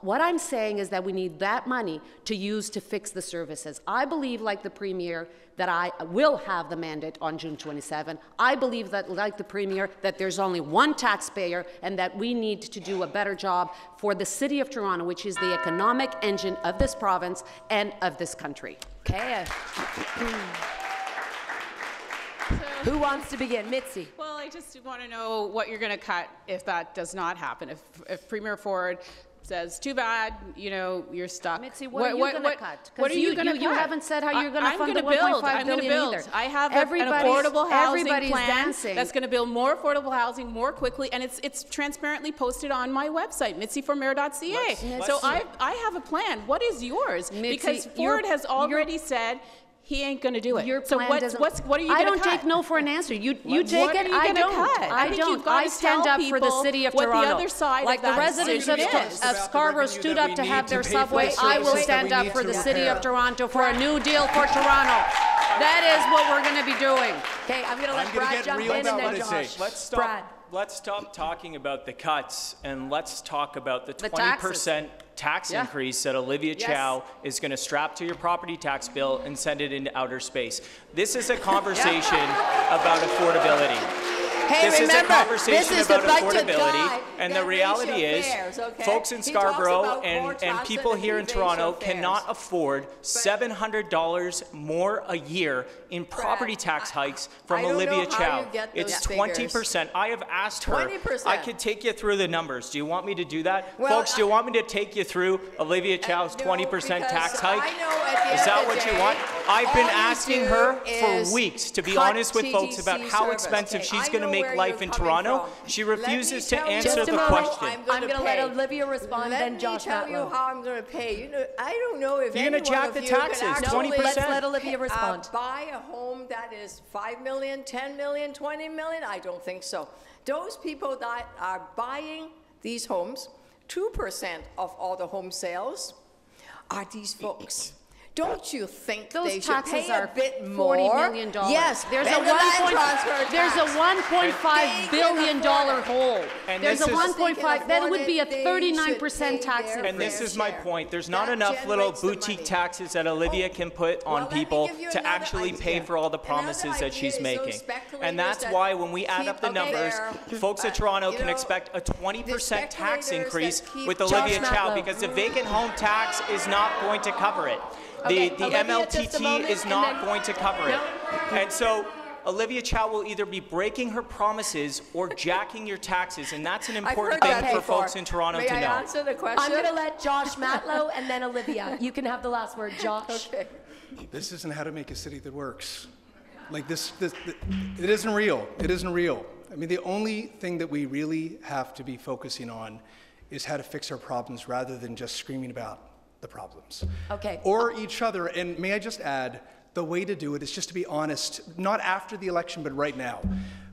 What I'm saying is that we need that money to use to fix the services. I believe, like the Premier, that I will have the mandate on June 27. I believe that, like the Premier, that there's only one taxpayer and that we need to do a better job for the City of Toronto, which is the economic engine of this province and of this country. Okay. Who wants to begin? Mitzi. Well, I just want to know what you're going to cut if that does not happen. If Premier Ford says, too bad, you're stuck. Mitzi, what are you going to cut? What are you going to cut? You haven't said how you're going to fund the $1.5 billion either. I have an affordable housing plan that's going to build more affordable housing more quickly, and it's transparently posted on my website, mitziformayor.ca. So I have a plan. What is yours? Mitzi, because Ford has already said he ain't going to do it. Your plan what are you going to cut? I don't take no for an answer. You take it, I don't. I don't. I stand up for the City of Toronto. The other side like the residents of Scarborough stood up to have their subway, I will stand up for the City of Toronto for a new deal for Toronto. That is what we're going to be doing. Okay, I'm going to let Brad jump in and then Josh. Let's stop talking about the cuts and let's talk about the 20% tax increase that Olivia Chow is going to strap to your property tax bill and send it into outer space. This is a conversation about affordability. Hey, this is a remember, conversation this is the about budget affordability, guy and that the reality makes is, your fares, okay? folks in He talks Scarborough about more and transit people and here he in makes your Toronto fares. cannot afford $700 more a year in property tax hikes from I don't know Olivia how Chow. you get It's those figures. 20%. I have asked her. 20%. I could take you through the numbers. Do you want me to do that? Well, Folks, do you want me to take you through Olivia Chow's 20% tax hike? I know at the Is end that of the what you day, want? I've been all you asking do her is for weeks to be cut honest with folks about TTC how service. expensive Okay, she's I going to know make where life you're in coming Toronto. from. She Let me refuses to tell you answer Just a the moment. question. I'm going to let Olivia respond, Let then me Josh tell you Matlow. how I'm going to pay. You know, I don't know if You're any gonna jack one the of you taxes, could actually 20%. Let's let Olivia respond. buy a home that is 5 million, 10 million, 20 million. I don't think so. Those people that are buying these homes, 2% of all the home sales are these folks. Don't you think Those they should taxes pay are a bit more? $40 million. Yes, there's and a the land transfer $1.5 tax. billion hole. And There's this a is- 1.5. That would be a They 39% should tax pay their increase. And this fair is my share. point. There's not That enough little generates the boutique money. taxes that Olivia can put well, on let me people give you to another actually pay idea. for all the Another promises that idea she's is those making. speculators And that's that why when we add up the keep numbers, their- folks at Toronto you can know, expect a 20% tax speculators that increase keep- with Josh Olivia Chow Matlow. because the vacant home tax is not going to cover it. Okay, The Olivia, just a MLTT moment, is and not then- going to cover it. And so Olivia Chow will either be breaking her promises or jacking your taxes, and that's an I've important heard thing that for before. folks in Toronto May to I know. answer the question? I'm going to let Josh Matlow and then Olivia. You can have the last word, Josh. Okay. This isn't how to make a city that works. Like it isn't real. It isn't real. I mean, the only thing that we really have to be focusing on is how to fix our problems rather than just screaming about the problems. Okay. Or each other. And may I just add, the way to do it is just to be honest, not after the election, but right now.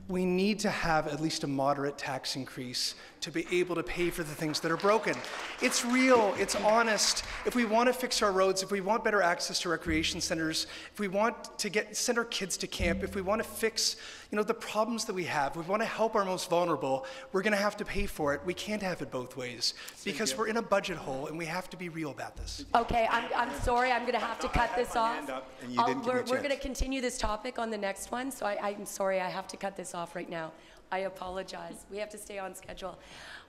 We need to have at least a moderate tax increase to be able to pay for the things that are broken. It's real, it's honest. If we want to fix our roads, if we want better access to recreation centers, if we want to send our kids to camp, if we want to fix, the problems that we have, if we want to help our most vulnerable, we're going to have to pay for it. We can't have it both ways because we're in a budget hole and we have to be real about this. Okay, I'm sorry. I'm going to have to cut this off. hand up and you didn't give me a We're chance. going to continue this topic on the next one, so I'm sorry. I have to cut this off right now. I apologize. We have to stay on schedule.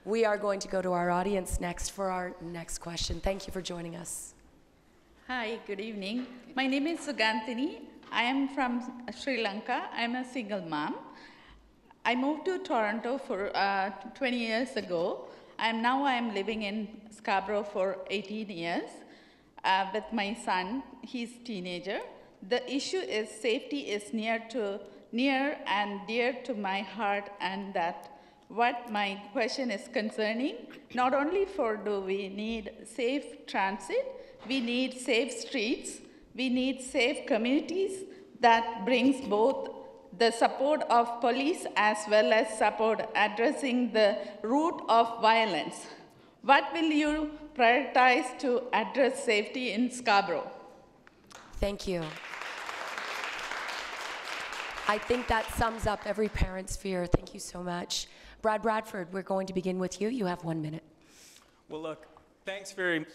We are going to go to our audience next for our next question. Thank you for joining us. Hi, good evening. My name is Sugantini. I am from Sri Lanka. I'm a single mom. I moved to Toronto for 20 years ago. Now I'm living in Scarborough for 18 years with my son. He's a teenager. The issue is safety is near and dear to my heart, and that what my question is concerning. Not only do we need safe transit, we need safe streets, we need safe communities that brings both the support of police as well as support addressing the root of violence. What will you prioritize to address safety in Scarborough? Thank you. I think that sums up every parent's fear. Thank you so much. Brad Bradford, we're going to begin with you. You have 1 minute. Well, look, thanks very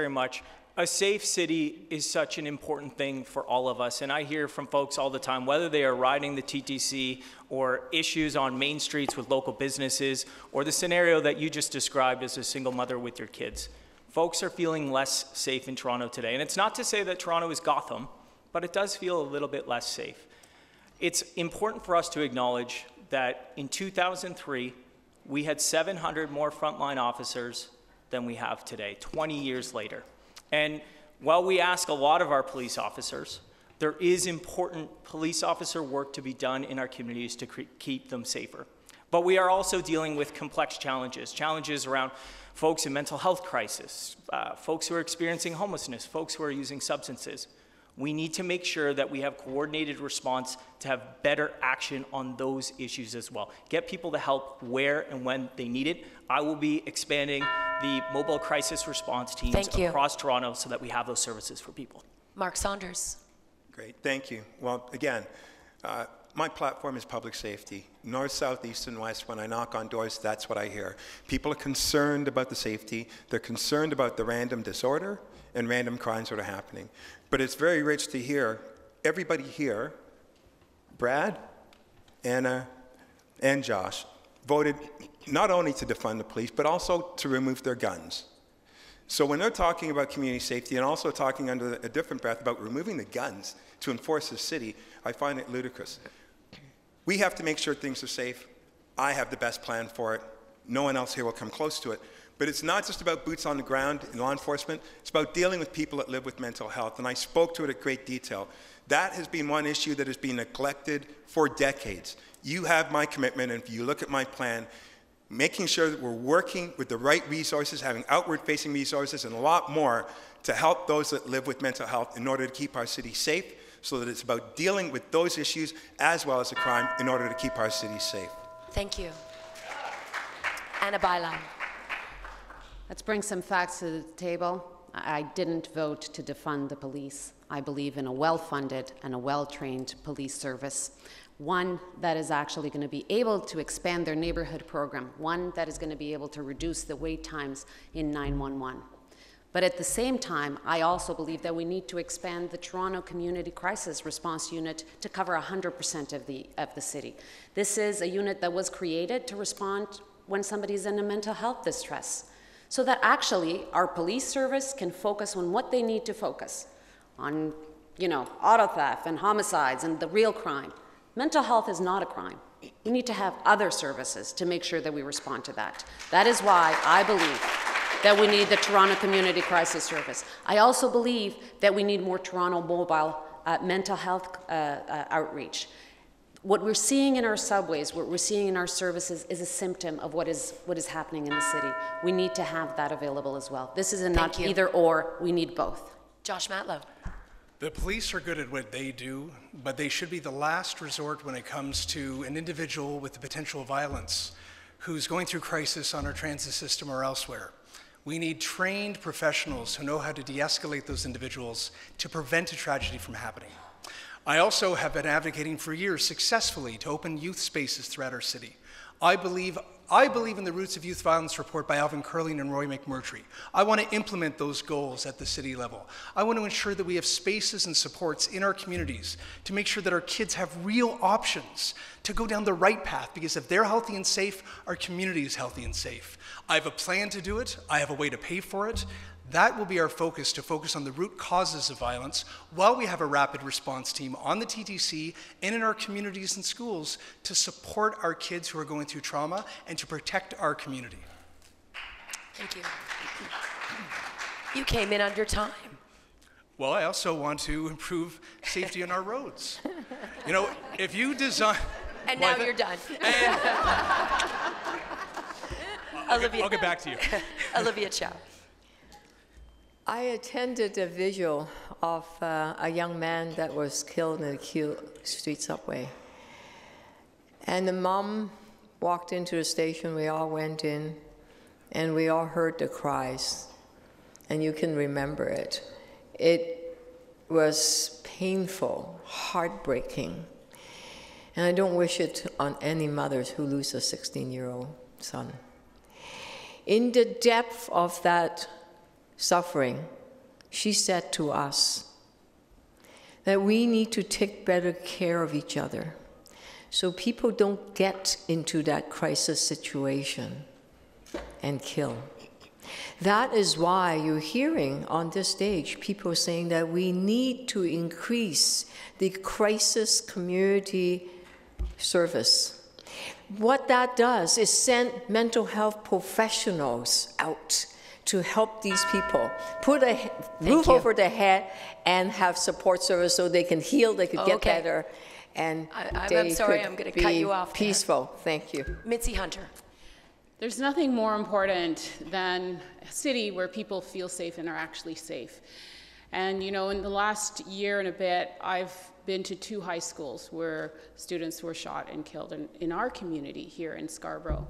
much. A safe city is such an important thing for all of us, and I hear from folks all the time, whether they are riding the TTC or issues on main streets with local businesses, or the scenario that you just described as a single mother with your kids. Folks are feeling less safe in Toronto today, and it's not to say that Toronto is Gotham, but it does feel a little bit less safe. It's important for us to acknowledge that in 2003, we had 700 more frontline officers than we have today, 20 years later. And while we ask a lot of our police officers, there is important police officer work to be done in our communities to keep them safer. But we are also dealing with complex challenges around folks in mental health crisis, folks who are experiencing homelessness, folks who are using substances. We need to make sure that we have coordinated response to have better action on those issues as well. Get people to help where and when they need it. I will be expanding the mobile crisis response teams across Toronto so that we have those services for people. Mark Saunders. Great, thank you. Well, again, my platform is public safety. North, south, east, and west, when I knock on doors, that's what I hear. People are concerned about the safety. They're concerned about the random disorder and random crimes that are happening. But it's very rich to hear everybody here, Brad, Anna, and Josh voted not only to defund the police, but also to remove their guns. So when they're talking about community safety and also talking under a different breath about removing the guns to enforce the city, I find it ludicrous. We have to make sure things are safe. I have the best plan for it. No one else here will come close to it. But it's not just about boots on the ground in law enforcement. It's about dealing with people that live with mental health. And I spoke to it at great detail. That has been one issue that has been neglected for decades. You have my commitment, and if you look at my plan, making sure that we're working with the right resources, having outward-facing resources, and a lot more to help those that live with mental health in order to keep our city safe, so that it's about dealing with those issues as well as the crime in order to keep our city safe. Thank you. Anna Byline. Let's bring some facts to the table. I didn't vote to defund the police. I believe in a well-funded and a well-trained police service, one that is actually going to be able to expand their neighborhood program, one that is going to be able to reduce the wait times in 911. But at the same time, I also believe that we need to expand the Toronto Community Crisis Response Unit to cover 100% of the city. This is a unit that was created to respond when somebody's in a mental health distress, so that actually our police service can focus on what they need to focus on, auto theft and homicides and the real crime. Mental health is not a crime. We need to have other services to make sure that we respond to that. That is why I believe that we need the Toronto Community Crisis Service. I also believe that we need more Toronto mobile mental health outreach. What we're seeing in our subways, what we're seeing in our services is a symptom of what is happening in the city. We need to have that available as well. This is not either or, we need both. Josh Matlow. The police are good at what they do, but they should be the last resort when it comes to an individual with the potential violence who's going through crisis on our transit system or elsewhere. We need trained professionals who know how to de-escalate those individuals to prevent a tragedy from happening. I also have been advocating for years successfully to open youth spaces throughout our city. I believe in the Roots of Youth Violence report by Alvin Curling and Roy McMurtry. I want to implement those goals at the city level. I want to ensure that we have spaces and supports in our communities to make sure that our kids have real options to go down the right path, because if they're healthy and safe, our community is healthy and safe. I have a plan to do it. I have a way to pay for it. That will be our focus, to focus on the root causes of violence while we have a rapid response team on the TTC and in our communities and schools to support our kids who are going through trauma and to protect our community. Thank you. You came in under time. Well, I also want to improve safety on our roads. If you design... And now you're done. Olivia. I'll get back to you. Olivia Chow. I attended a vigil of a young man that was killed in the Keele Street subway. And the mom walked into the station, we all went in, and we all heard the cries. And you can remember it. It was painful, heartbreaking. And I don't wish it on any mothers who lose a 16-year-old son. In the depth of that suffering, she said to us that we need to take better care of each other so people don't get into that crisis situation and kill. That is why you're hearing on this stage people saying that we need to increase the crisis community service. What that does is send mental health professionals out to help these people, put a roof over their head and have support service so they can heal, they could get better, and I'm sorry, I'm going to cut you off. Peaceful. Thank you. Mitzi Hunter. There's nothing more important than a city where people feel safe and are actually safe. And in the last year and a bit, I've been to 2 high schools where students were shot and killed in our community here in Scarborough.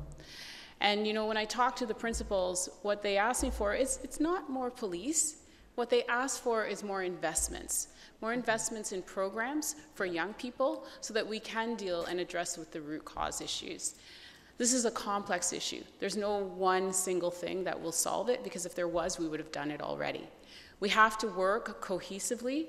And when I talk to the principals, what they ask me for is, it's not more police. What they ask for is more investments in programs for young people so that we can deal and address with the root cause issues. This is a complex issue. There's no one single thing that will solve it, because if there was, we would have done it already. We have to work cohesively,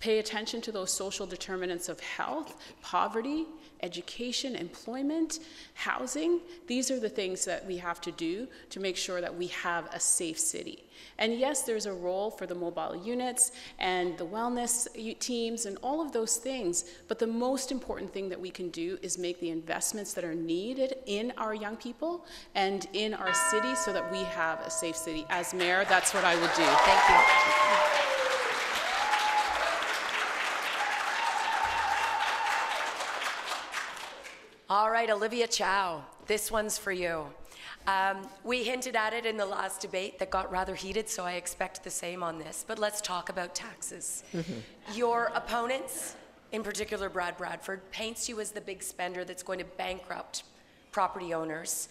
pay attention to those social determinants of health, poverty, education, employment, housing. These are the things that we have to do to make sure that we have a safe city. And yes, there's a role for the mobile units and the wellness teams and all of those things, but the most important thing that we can do is make the investments that are needed in our young people and in our city so that we have a safe city. As mayor, that's what I would do. Thank you. All right, Olivia Chow, this one's for you. We hinted at it in the last debate that got rather heated, so I expect the same on this, but let's talk about taxes. Your opponents, in particular Brad Bradford, paints you as the big spender that's going to bankrupt property owners.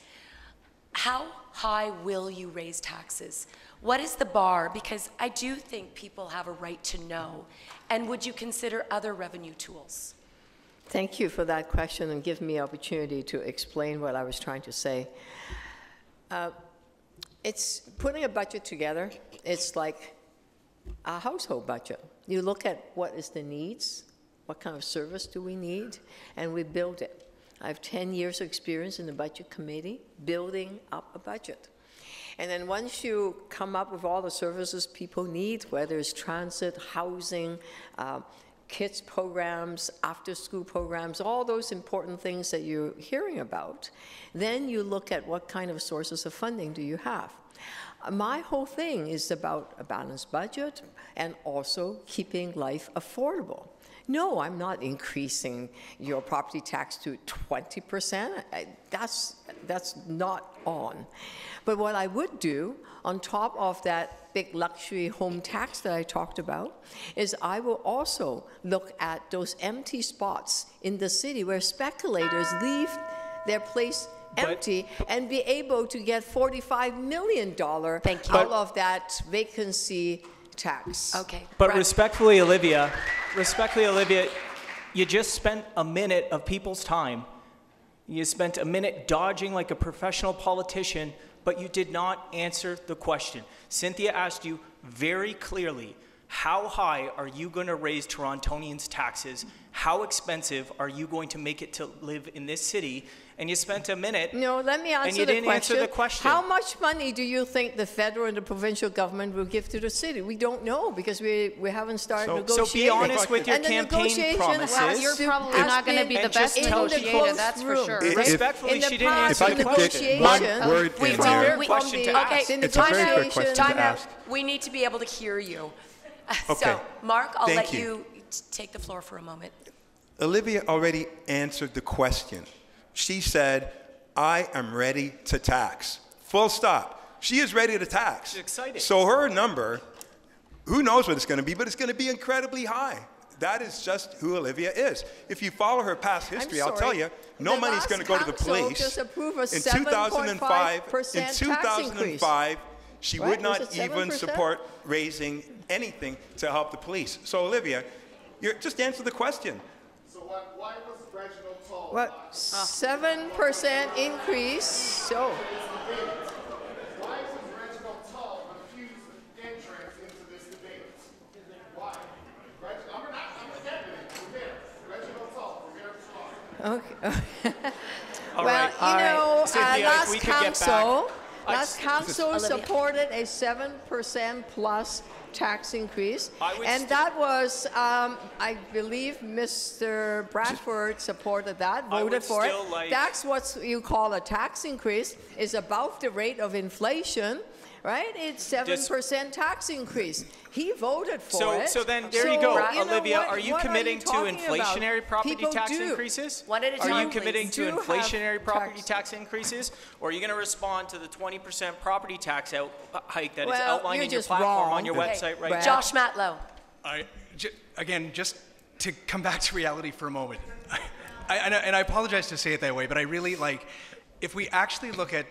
How high will you raise taxes? What is the bar? Because I do think people have a right to know. And would you consider other revenue tools? Thank you for that question and give me opportunity to explain what I was trying to say. It's putting a budget together. It's like a household budget. You look at what is the needs, what kind of service do we need, and we build it. I have 10 years of experience in the budget committee building up a budget. And then once you come up with all the services people need, whether it's transit, housing, kids programs, after-school programs, all those important things that you're hearing about, then you look at what kind of sources of funding do you have. My whole thing is about a balanced budget and also keeping life affordable. No, I'm not increasing your property tax to 20%. That's not on. But what I would do, on top of that big luxury home tax that I talked about, is I will also look at those empty spots in the city where speculators leave their place empty and be able to get $45 million out of that vacancy tax. Okay. But respectfully, Olivia, you just spent a minute of people's time. You spent a minute dodging like a professional politician, but you did not answer the question. Cynthia asked you very clearly, how high are you going to raise Torontonians' taxes? How expensive are you going to make it to live in this city? And you spent a minute. No, let me answer and you didn't answer the question. How much money do you think the federal and the provincial government will give to the city? We don't know because we haven't started negotiating. So be honest with your campaign promises. Well, you're probably not going to be the best negotiator, that's for sure. Respectfully, she didn't answer the question. If I could get one word in there. It's a very fair question to ask. We need to be able to hear you. Okay. So, Mark, I'll Thank let you. you take the floor for a moment. Olivia already answered the question. She said, I am ready to tax. Full stop. She is ready to tax. She's excited. So her number, who knows what it's going to be, but it's going to be incredibly high. That is just who Olivia is. If you follow her past history, I'll tell you, no money's going to go to the police. Just approved a In 2005, 7.5% she would not even support raising anything to help the police. So Olivia, just answer the question. So why was Reginald Tull? What? 7% increase. So. Why does Reginald Tull refuse entrance into this debate? Why? I'm a candidate. We're there. Reginald Tull, we're here to talk. Okay. All well, right. Cynthia, last council supported a 7% plus tax increase, and that was, I believe, Mr. Bradford supported that, voted for it. That's what you call a tax increase. Is above the rate of inflation, right? It's 7% tax increase. He voted for it. So then, there you go, Olivia. Are you committing to inflationary property tax increases? One at a time, Are you committing please. to inflationary property tax increases, or are you going to respond to the 20% property tax hike that is outlined in your platform on your website right now? Josh Matlow. Again, just to come back to reality for a moment, and I apologize to say it that way, but I really like, if we actually look at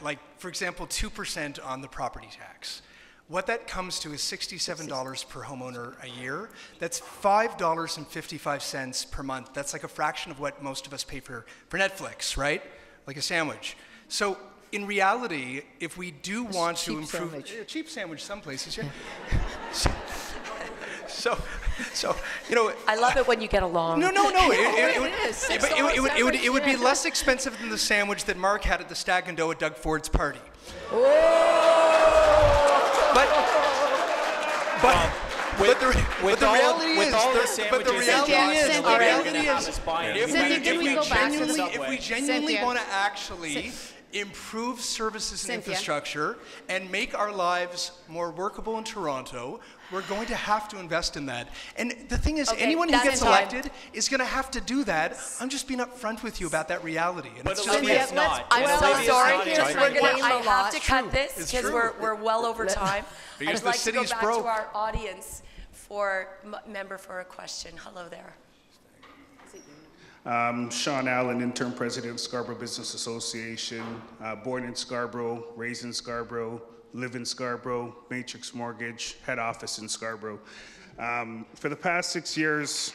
like, for example, 2% on the property tax, what that comes to is $67 per homeowner a year. That's $5.55 per month. That's like a fraction of what most of us pay for Netflix, right? Like a sandwich. So in reality, if we do want to improve... Sandwich. Cheap sandwich some places, yeah. So, you know. I love it when you get along. No. It would be less expensive than the sandwich that Mark had at the Stag and Dough at Doug Ford's party. But the reality is, if we genuinely want to actually improve services and infrastructure and make our lives more workable in Toronto, we're going to have to invest in that. And the thing is, anyone who gets elected is going to have to do that. I'm just being upfront with you about that reality. And it's just it's not. I'm so sorry. I have to cut this because true. we're well over time. Because I'd like to go city's back broke. to our audience for member for a question. Hello there. Sean Allen, interim president of Scarborough Business Association, born in Scarborough, raised in Scarborough, live in Scarborough, Matrix Mortgage, head office in Scarborough. For the past 6 years,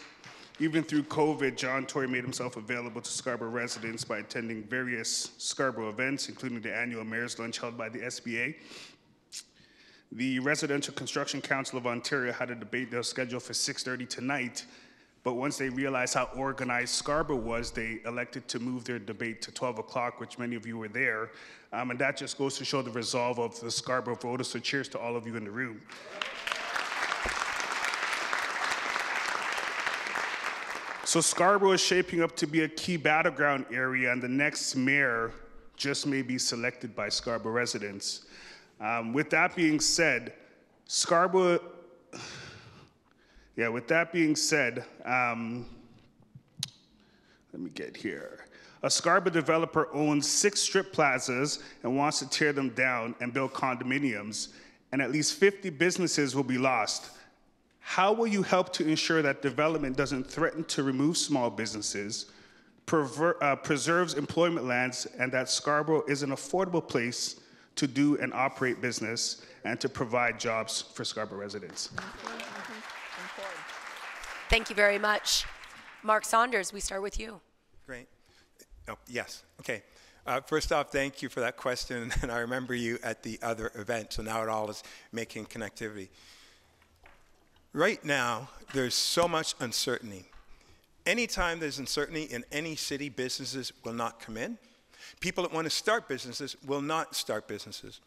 even through COVID, John Tory made himself available to Scarborough residents by attending various Scarborough events, including the annual Mayor's Lunch held by the SBA. The Residential Construction Council of Ontario had a debate that was scheduled for 6:30 tonight, but once they realized how organized Scarborough was, they elected to move their debate to 12 o'clock, which many of you were there. And that just goes to show the resolve of the Scarborough voters, so cheers to all of you in the room. So Scarborough is shaping up to be a key battleground area, and the next mayor just may be selected by Scarborough residents. With that being said, Scarborough, with that being said, let me get here. A Scarborough developer owns 6 strip plazas and wants to tear them down and build condominiums, and at least 50 businesses will be lost. How will you help to ensure that development doesn't threaten to remove small businesses, preserves employment lands, and that Scarborough is an affordable place to do and operate business and to provide jobs for Scarborough residents? Thank you very much. Mark Saunders, we start with you. Great. Oh, yes. Okay. First off, thank you for that question, and I remember you at the other event, so now it all is making connectivity. Right now, there's so much uncertainty. Anytime there's uncertainty in any city, businesses will not come in. People that want to start businesses will not start businesses.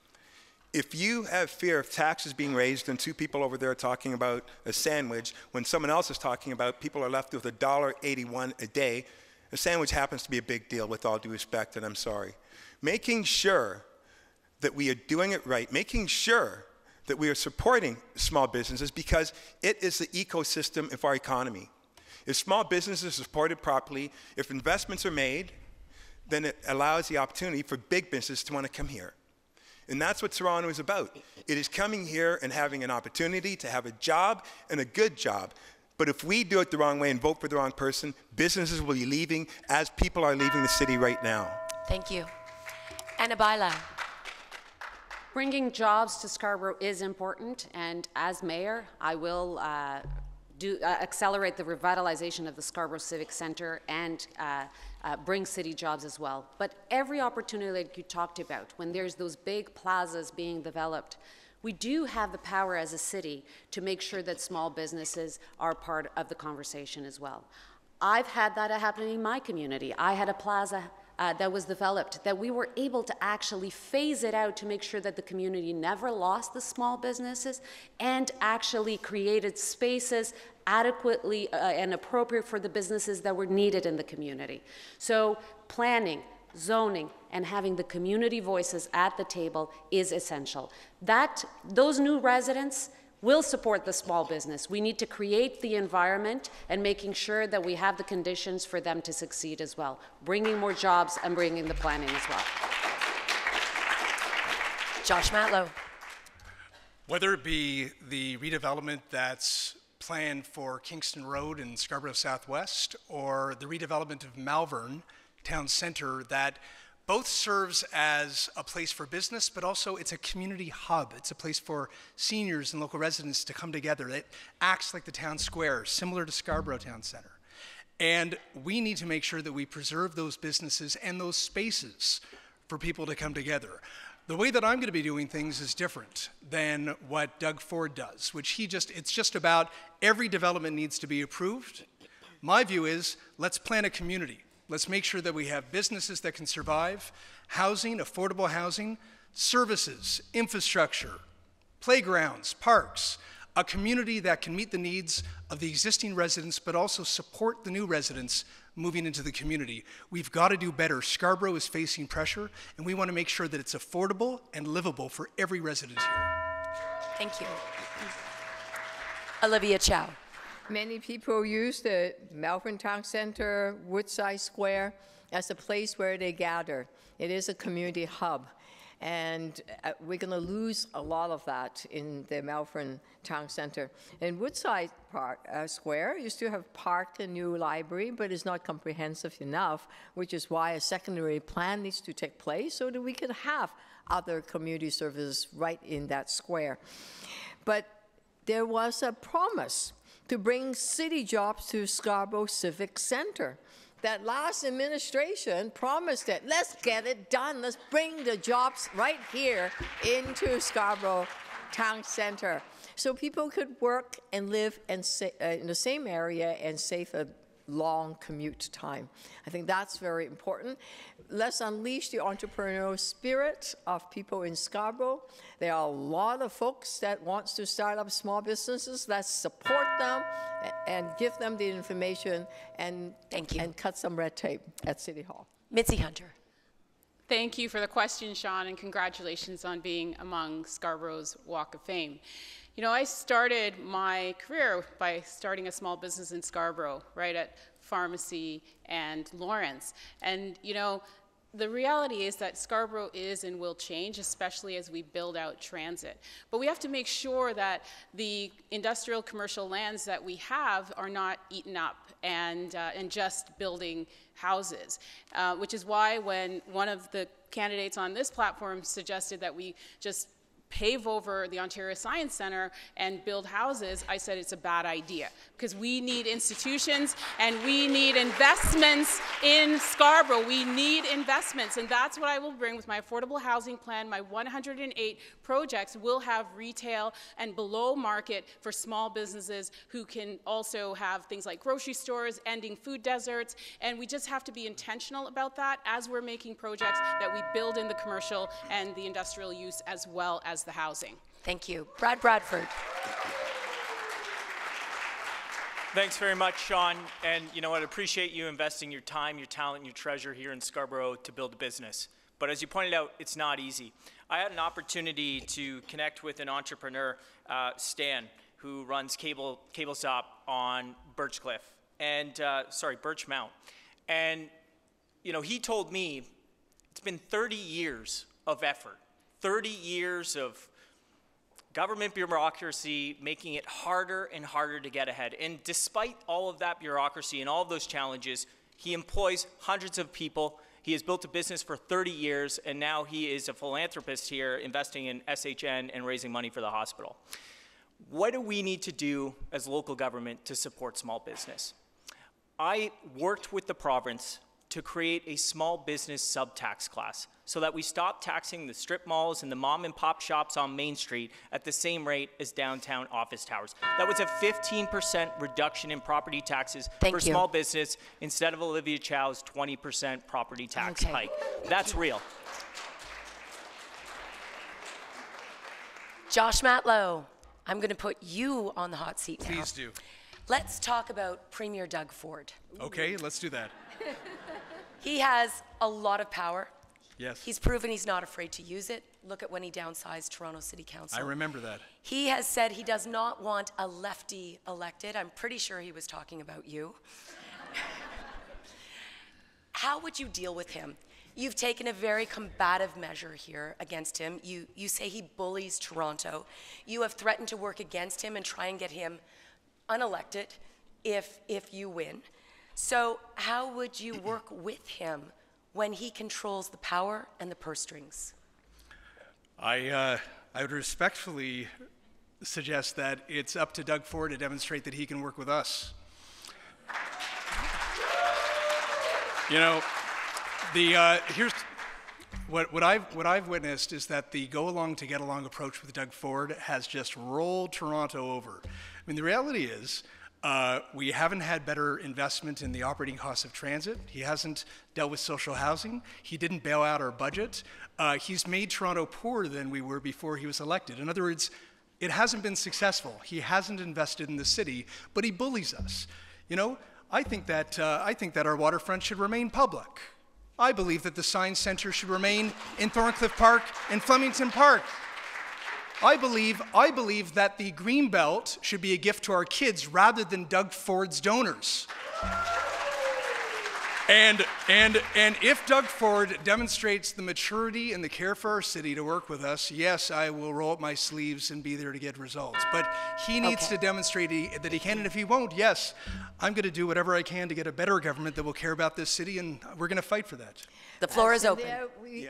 If you have fear of taxes being raised and 2 people over there are talking about a sandwich, when someone else is talking about people are left with $1.81 a day, a sandwich happens to be a big deal, with all due respect, and I'm sorry. Making sure that we are doing it right, making sure that we are supporting small businesses, because it is the ecosystem of our economy. If small businesses are supported properly, if investments are made, then it allows the opportunity for big businesses to want to come here. And that's what Toronto is about. It is coming here and having an opportunity to have a job, and a good job. But if we do it the wrong way and vote for the wrong person, businesses will be leaving, as people are leaving the city right now. Thank you. Anna Baila. Bringing jobs to Scarborough is important, and as mayor, I will accelerate the revitalization of the Scarborough Civic Centre and bring city jobs as well. But every opportunity like you talked about, when there's those big plazas being developed, we do have the power as a city to make sure that small businesses are part of the conversation as well. I've had that happen in my community. I had a plaza that was developed, that we were able to actually phase it out to make sure that the community never lost the small businesses, and actually created spaces adequately and appropriate for the businesses that were needed in the community. So planning, zoning, and having the community voices at the table is essential. Those new residents will support the small business. We need to create the environment and making sure that we have the conditions for them to succeed as well, bringing more jobs and bringing the planning as well. Josh Matlow. Whether it be the redevelopment that's planned for Kingston Road and Scarborough Southwest, or the redevelopment of Malvern Town Centre, that both serves as a place for business, but also it's a community hub. It's a place for seniors and local residents to come together. It acts like the town square, similar to Scarborough Town Centre. And we need to make sure that we preserve those businesses and those spaces for people to come together. The way that I'm going to be doing things is different than what Doug Ford does, which it's just about every development needs to be approved. My view is, let's plan a community. Let's make sure that we have businesses that can survive, housing, affordable housing, services, infrastructure, playgrounds, parks, a community that can meet the needs of the existing residents, but also support the new residents moving into the community. We've got to do better. Scarborough is facing pressure, and we want to make sure that it's affordable and livable for every resident here. Thank you. Olivia Chow. Many people use the Melbourne Town Centre, Woodside Square as a place where they gather. It is a community hub. And we're going to lose a lot of that in the Melbourne Town Centre. In Woodside Square, you still have parked a new library, but it's not comprehensive enough, which is why a secondary plan needs to take place so that we can have other community services right in that square. But there was a promise to bring city jobs to Scarborough Civic Centre. That last administration promised it. Let's get it done. Let's bring the jobs right here into Scarborough Town Centre so people could work and live in the same area and save a long commute time. I think that's very important. Let's unleash the entrepreneurial spirit of people in Scarborough. There are a lot of folks that want to start up small businesses. Let's support them and give them the information and cut some red tape at City Hall. Mitzi Hunter. Thank you for the question, Sean, and congratulations on being among Scarborough's Walk of Fame. You know, I started my career by starting a small business in Scarborough, right at Pharmacy and Lawrence. And, you know, the reality is that Scarborough is and will change, especially as we build out transit. But we have to make sure that the industrial commercial lands that we have are not eaten up and just building houses, which is why when one of the candidates on this platform suggested that we just pave over the Ontario Science Centre and build houses, I said it's a bad idea because we need institutions and we need investments in Scarborough. We need investments, and that's what I will bring with my affordable housing plan. My 108 projects will have retail and below market for small businesses who can also have things like grocery stores, ending food deserts, and we just have to be intentional about that as we're making projects that we build in the commercial and the industrial use as well as the housing. Thank you. Brad Bradford. Thanks very much, Sean. And you know what, I appreciate you investing your time, your talent, and your treasure here in Scarborough to build a business. But as you pointed out, it's not easy. I had an opportunity to connect with an entrepreneur, Stan, who runs Cable Stop on Birchmount. And you know, he told me it's been 30 years of effort. 30 years of government bureaucracy making it harder and harder to get ahead. And despite all of that bureaucracy and all of those challenges, he employs hundreds of people. He has built a business for 30 years, and now he is a philanthropist here investing in SHN and raising money for the hospital. What do we need to do as local government to support small business? I worked with the province to create a small business subtax class so that we stop taxing the strip malls and the mom and pop shops on Main Street at the same rate as downtown office towers. That was a 15% reduction in property taxes for small business instead of Olivia Chow's 20% property tax hike. That's real. Josh Matlow, I'm going to put you on the hot seat now. Please do. Let's talk about Premier Doug Ford. Okay, let's do that. He has a lot of power. Yes. He's proven he's not afraid to use it. Look at when he downsized Toronto City Council. I remember that. He has said he does not want a lefty elected. I'm pretty sure he was talking about you. How would you deal with him? You've taken a very combative measure here against him. You say he bullies Toronto. You have threatened to work against him and try and get him unelected if you win. So how would you work with him when he controls the power and the purse strings? I would respectfully suggest that it's up to Doug Ford to demonstrate that he can work with us. You know, What I've witnessed is that the go along to get along approach with Doug Ford has just rolled Toronto over. I mean, the reality is we haven't had better investment in the operating costs of transit. He hasn't dealt with social housing. He didn't bail out our budget. He's made Toronto poorer than we were before he was elected. In other words, it hasn't been successful. He hasn't invested in the city, but he bullies us. You know, I think that our waterfront should remain public. I believe that the Science Center should remain in Thorncliffe Park and Flemington Park. I believe that the Greenbelt should be a gift to our kids rather than Doug Ford's donors. And if Doug Ford demonstrates the maturity and the care for our city to work with us, yes, I will roll up my sleeves and be there to get results. But he needs to demonstrate that he can, and if he won't, yes, I'm going to do whatever I can to get a better government that will care about this city, and we're going to fight for that. The floor is open.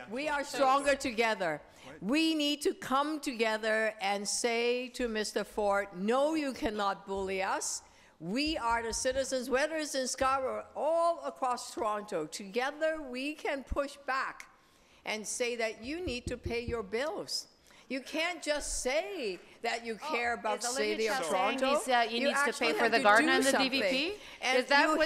We are stronger together. We need to come together and say to Mr. Ford, no, you cannot bully us. We are the citizens, whether it's in Scarborough, all across Toronto. Together, we can push back and say that you need to pay your bills. You can't just say that you care about the city of Toronto. He needs to pay for the garden and the DVP? Was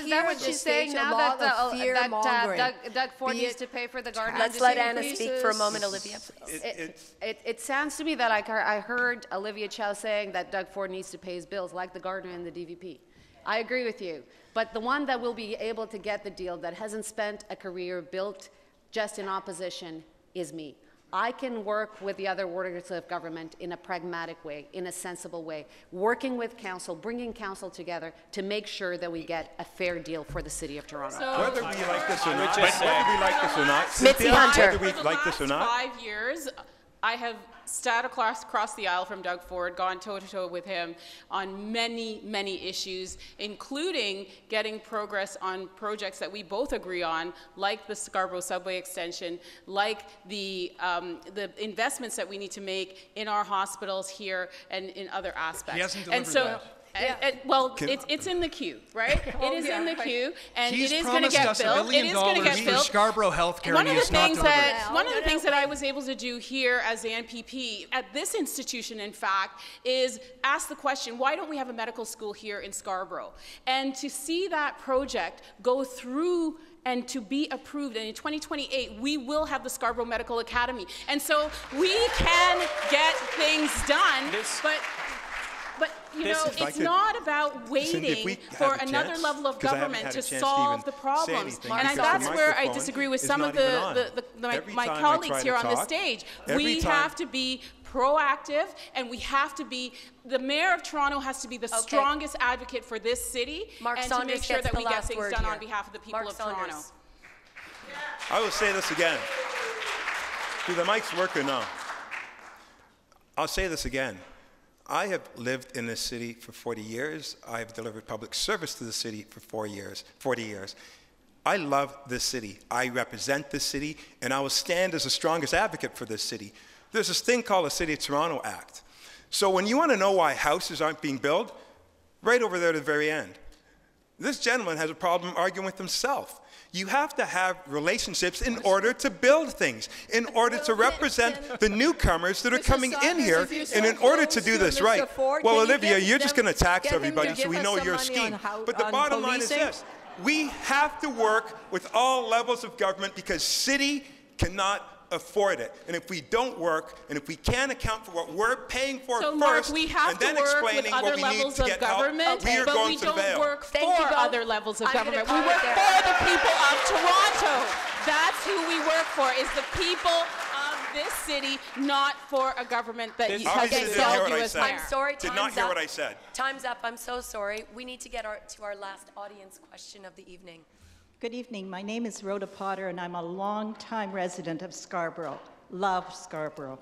that what she's saying now, that Doug Ford needs to pay for the garden? Let's let Anna speak for a moment, Olivia, please. It sounds to me that I heard Olivia Chow saying that Doug Ford needs to pay his bills, like the garden and the DVP. I agree with you. But the one that will be able to get the deal, that hasn't spent a career built just in opposition, is me. I can work with the other orders of government in a pragmatic way, in a sensible way, working with council, bringing council together to make sure that we get a fair deal for the city of Toronto. Whether we like this or not, Mitzi Hunter. whether we like this or not. 5 years, I have sat across the aisle from Doug Ford, gone toe-to-toe with him on many, many issues, including getting progress on projects that we both agree on, like the Scarborough subway extension, like the investments that we need to make in our hospitals here and in other aspects. He hasn't delivered that. It's in the queue, right? It is in the queue, and He's it is going to get built. It is going to get built. Scarborough Healthcare. One of the things that I was able to do here as the NPP at this institution, in fact, is ask the question: why don't we have a medical school here in Scarborough? And to see that project go through and to be approved, and in 2028 we will have the Scarborough Medical Academy, and so we can get things done. But you know, it's not about waiting for another level of government to solve the problems. And that's where I disagree with some of my colleagues here on the stage. We have to be proactive, and we have to be, the Mayor of Toronto has to be the strongest advocate for this city, and to make sure that we get things done on behalf of the people of Toronto. I will say this again. Do the mics work or no? I'll say this again. I have lived in this city for 40 years. I have delivered public service to the city for 40 years. I love this city. I represent this city, and I will stand as the strongest advocate for this city. There's this thing called the City of Toronto Act. So when you want to know why houses aren't being built, right over there at the very end, this gentleman has a problem arguing with himself. You have to have relationships in order to build things, in order to represent the newcomers that are coming in here, and in order to do this right. Well, Olivia, you're just going to tax everybody, so we know your scheme. But the bottom line is this. We have to work with all levels of government because city cannot afford it. And if we don't work, and if we can't account for what we're paying for first, and then explaining what we need to get help, we are going to fail. But we don't work for other levels of government. We work for the people of Toronto. That's who we work for, is the people of this city, not for a government that has installed you as mayor. I'm sorry, did not hear what I said. Time's up. I'm so sorry. We need to get to our last audience question of the evening. Good evening. My name is Rhoda Potter, and I'm a longtime resident of Scarborough. Love Scarborough.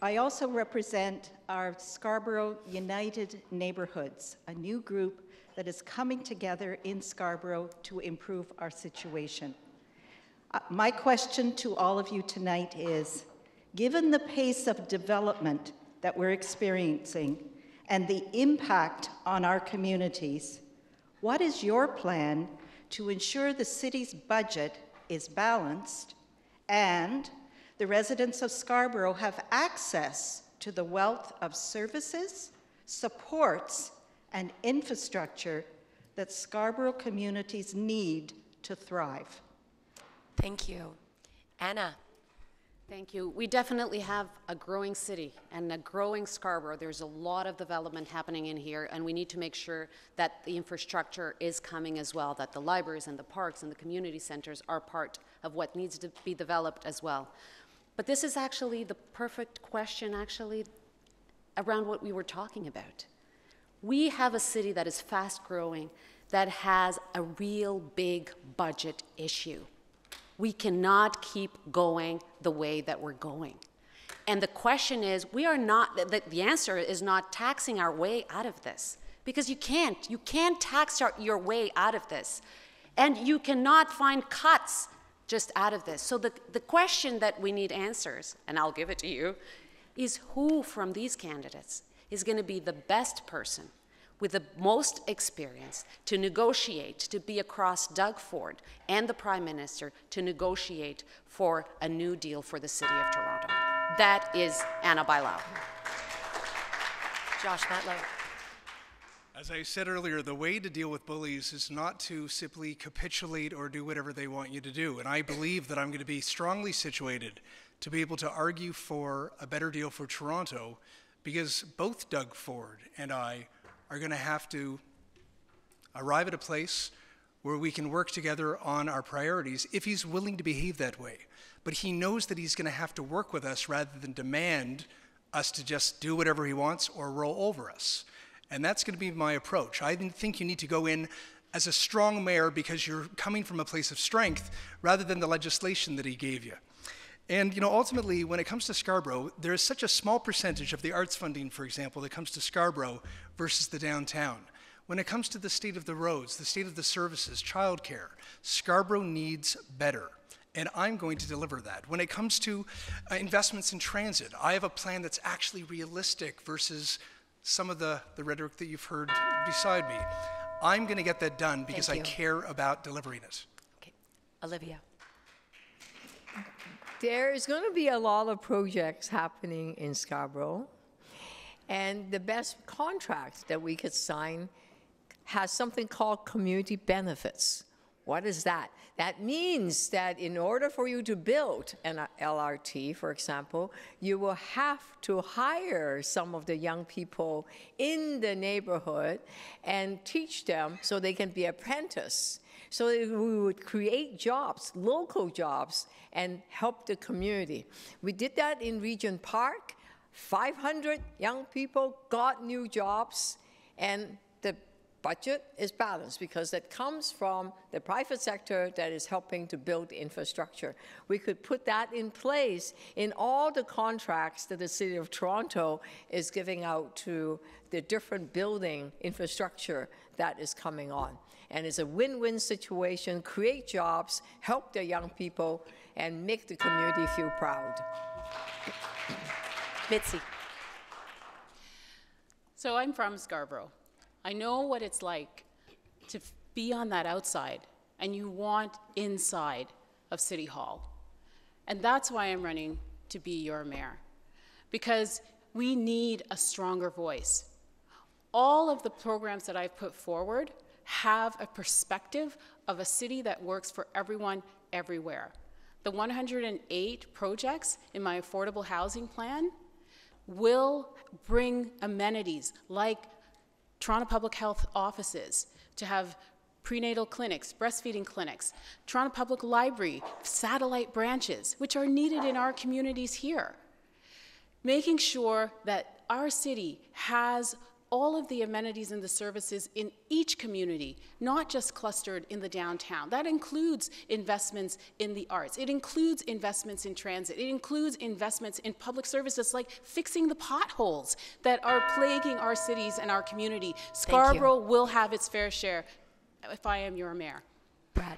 I also represent our Scarborough United Neighborhoods, a new group that is coming together in Scarborough to improve our situation. My question to all of you tonight is, given the pace of development that we're experiencing and the impact on our communities, what is your plan to ensure the city's budget is balanced And the residents of Scarborough have access to the wealth of services, supports, and infrastructure that Scarborough communities need to thrive. Thank you. Anna. Thank you. We definitely have a growing city and a growing Scarborough. There's a lot of development happening in here, and we need to make sure that the infrastructure is coming as well, that the libraries and the parks and the community centers are part of what needs to be developed as well. But this is actually the perfect question, actually, around what we were talking about. We have a city that is fast growing, that has a real big budget issue. We cannot keep going the way that we're going. And the question is, we are not, the answer is not taxing our way out of this, because you can't. You can't tax your way out of this. And you cannot find cuts just out of this. So the question that we need answers, and I'll give it to you, is who from these candidates is going to be the best person with the most experience to negotiate, to be across Doug Ford and the Prime Minister to negotiate for a new deal for the City of Toronto. That is Anna Bailão. Josh Matlow. As I said earlier, the way to deal with bullies is not to simply capitulate or do whatever they want you to do. And I believe that I'm going to be strongly situated to be able to argue for a better deal for Toronto, because both Doug Ford and I are going to have to arrive at a place where we can work together on our priorities if he's willing to behave that way. But he knows that he's going to have to work with us rather than demand us to just do whatever he wants or roll over us. And that's going to be my approach. I think you need to go in as a strong mayor because you're coming from a place of strength rather than the legislation that he gave you. And ultimately, when it comes to Scarborough, there is such a small percentage of the arts funding, for example, that comes to Scarborough versus the downtown. When it comes to the state of the roads, the state of the services, childcare, Scarborough needs better. And I'm going to deliver that. When it comes to investments in transit, I have a plan that's actually realistic versus some of the rhetoric that you've heard beside me. I'm going to get that done because I care about delivering it. Okay. Olivia. There is going to be a lot of projects happening in Scarborough, and the best contract that we could sign has something called community benefits. What is that? That means that in order for you to build an LRT, for example, you will have to hire some of the young people in the neighborhood and teach them so they can be apprentices. So that we would create jobs, local jobs, and help the community. We did that in Regent Park. 500 young people got new jobs, and the budget is balanced because that comes from the private sector that is helping to build infrastructure. We could put that in place in all the contracts that the City of Toronto is giving out to the different building infrastructure that is coming on. And it's a win-win situation, create jobs, help the young people, and make the community feel proud. Mitzi. So I'm from Scarborough. I know what it's like to be on that outside, and you want inside of City Hall. And that's why I'm running to be your mayor, because we need a stronger voice. All of the programs that I've put forward have a perspective of a city that works for everyone, everywhere. The 108 projects in my affordable housing plan will bring amenities like Toronto Public Health offices to have prenatal clinics, breastfeeding clinics, Toronto Public Library, satellite branches, which are needed in our communities here. Making sure that our city has all of the amenities and the services in each community, not just clustered in the downtown. That includes investments in the arts. It includes investments in transit. It includes investments in public services like fixing the potholes that are plaguing our cities and our community. Scarborough will have its fair share if I am your mayor. Brad.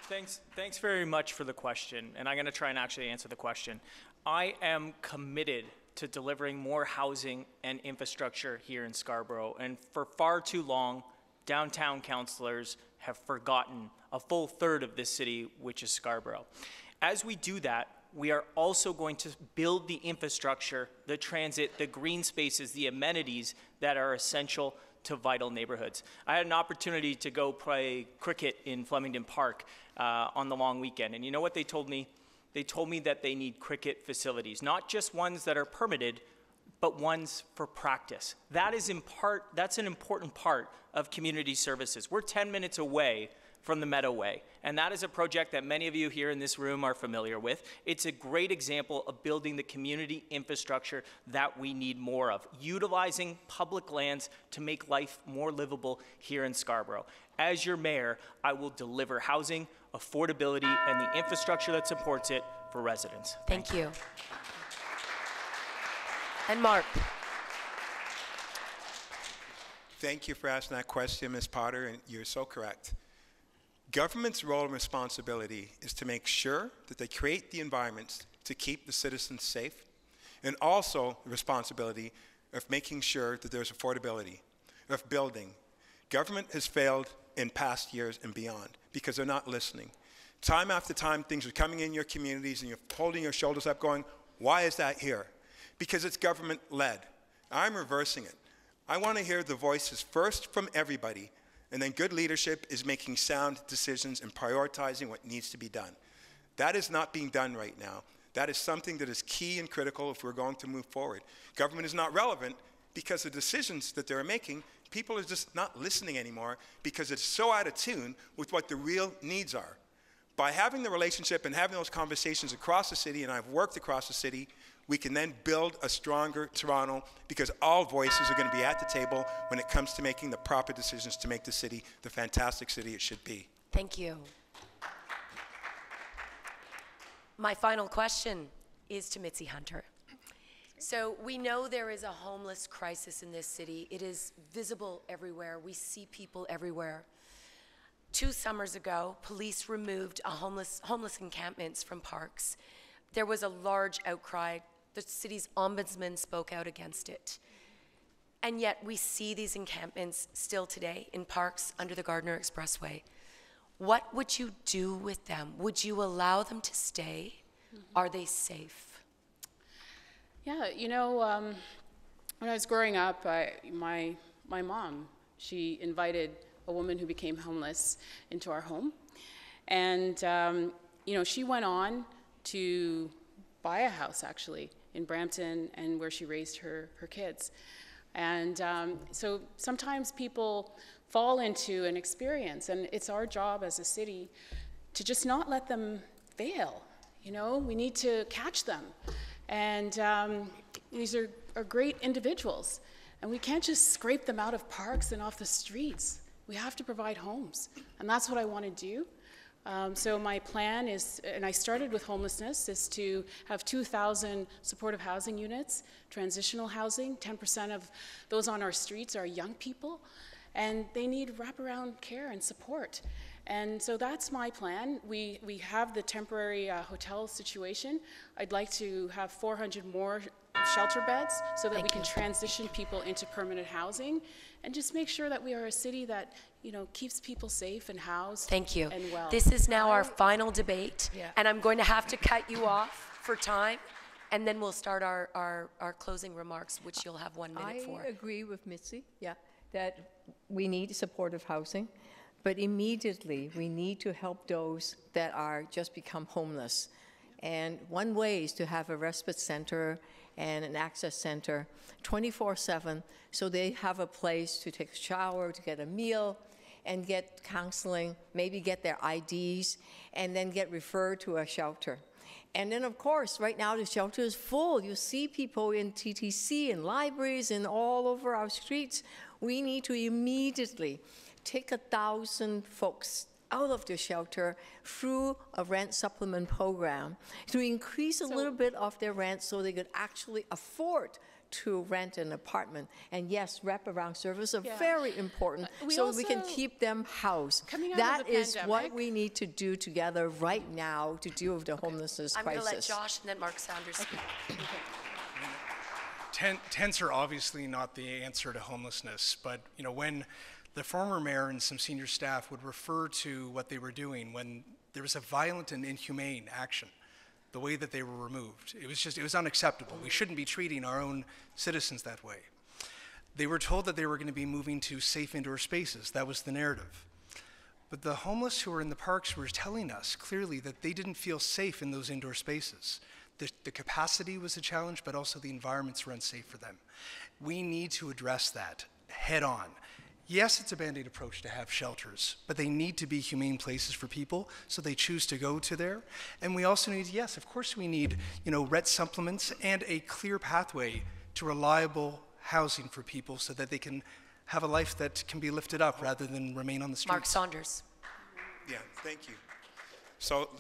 Thanks very much for the question, and I'm going to try and actually answer the question. I am committed to delivering more housing and infrastructure here in Scarborough, and for far too long, downtown councilors have forgotten a full third of this city, which is Scarborough. As we do that, we are also going to build the infrastructure, the transit, the green spaces, the amenities that are essential to vital neighborhoods. I had an opportunity to go play cricket in Flemington Park on the long weekend, and you know what they told me? They told me that they need cricket facilities, not just ones that are permitted, but ones for practice. That's an important part of community services. We're 10 minutes away from the Meadowway, and that is a project that many of you here in this room are familiar with. It's a great example of building the community infrastructure that we need more of, utilizing public lands to make life more livable here in Scarborough. As your mayor, I will deliver housing, affordability, and the infrastructure that supports it for residents. Thank you. And Mark. Thank you for asking that question, Ms. Potter, and you're so correct. Government's role and responsibility is to make sure that they create the environments to keep the citizens safe, and also the responsibility of making sure that there's affordability, of building. Government has failed in past years and beyond because they're not listening. Time after time, things are coming in your communities and you're holding your shoulders up going, why is that here? Because it's government-led. I'm reversing it. I want to hear the voices first from everybody, and then good leadership is making sound decisions and prioritizing what needs to be done. That is not being done right now. That is something that is key and critical if we're going to move forward. Government is not relevant because the decisions that they're making, people are just not listening anymore because it's so out of tune with what the real needs are. By having the relationship and having those conversations across the city, and I've worked across the city, we can then build a stronger Toronto because all voices are going to be at the table when it comes to making the proper decisions to make the city the fantastic city it should be. Thank you. My final question is to Mitzi Hunter. So we know there is a homeless crisis in this city. It is visible everywhere. We see people everywhere. 2 summers ago, police removed homeless encampments from parks. There was a large outcry. The city's ombudsman spoke out against it. And yet we see these encampments still today in parks under the Gardiner Expressway. What would you do with them? Would you allow them to stay? Are they safe? Yeah, you know, when I was growing up, my mom, she invited a woman who became homeless into our home. And, you know, she went on to buy a house, actually, in Brampton, and where she raised her kids. And so sometimes people fall into an experience, and it's our job as a city to just not let them fail. You know, we need to catch them. And these are great individuals, and we can't just scrape them out of parks and off the streets. We have to provide homes, and that's what I want to do. So my plan is, and I started with homelessness, is to have 2,000 supportive housing units, transitional housing. 10% of those on our streets are young people, and they need wraparound care and support. And so that's my plan. We have the temporary hotel situation. I'd like to have 400 more shelter beds so that we can transition people into permanent housing and just make sure that we are a city that, you know, keeps people safe and housed and well. This is now our final debate, and I'm going to have to cut you off for time, and then we'll start our closing remarks, which you'll have 1 minute for. I agree with Mitzi, that we need supportive housing, but immediately we need to help those that are just become homeless. And one way is to have a respite center and an access center 24/7, so they have a place to take a shower, to get a meal, and get counseling, maybe get their IDs, and then get referred to a shelter. And then, of course, right now the shelter is full. You see people in TTC and libraries and all over our streets. We need to immediately take 1,000 folks out of the shelter through a rent supplement program to increase a little bit of their rent so they could actually afford to rent an apartment. And yes, wraparound services are very important so we can keep them housed. That is what we need to do together right now to deal with the homelessness crisis. I'm going to let Josh and then Mark Saunders speak. Tents are obviously not the answer to homelessness, but you know, when the former mayor and some senior staff would refer to what they were doing when there was a violent and inhumane action, the way that they were removed. It was unacceptable. We shouldn't be treating our own citizens that way. They were told that they were going to be moving to safe indoor spaces. That was the narrative. But the homeless who were in the parks were telling us clearly that they didn't feel safe in those indoor spaces. The capacity was a challenge, but also the environments were unsafe for them. We need to address that head on. Yes, it's a Band-Aid approach to have shelters, but they need to be humane places for people, so they choose to go to there. And we also need, yes, of course we need, RET supplements and a clear pathway to reliable housing for people so that they can have a life that can be lifted up rather than remain on the streets. Mark Saunders. Yeah, thank you. So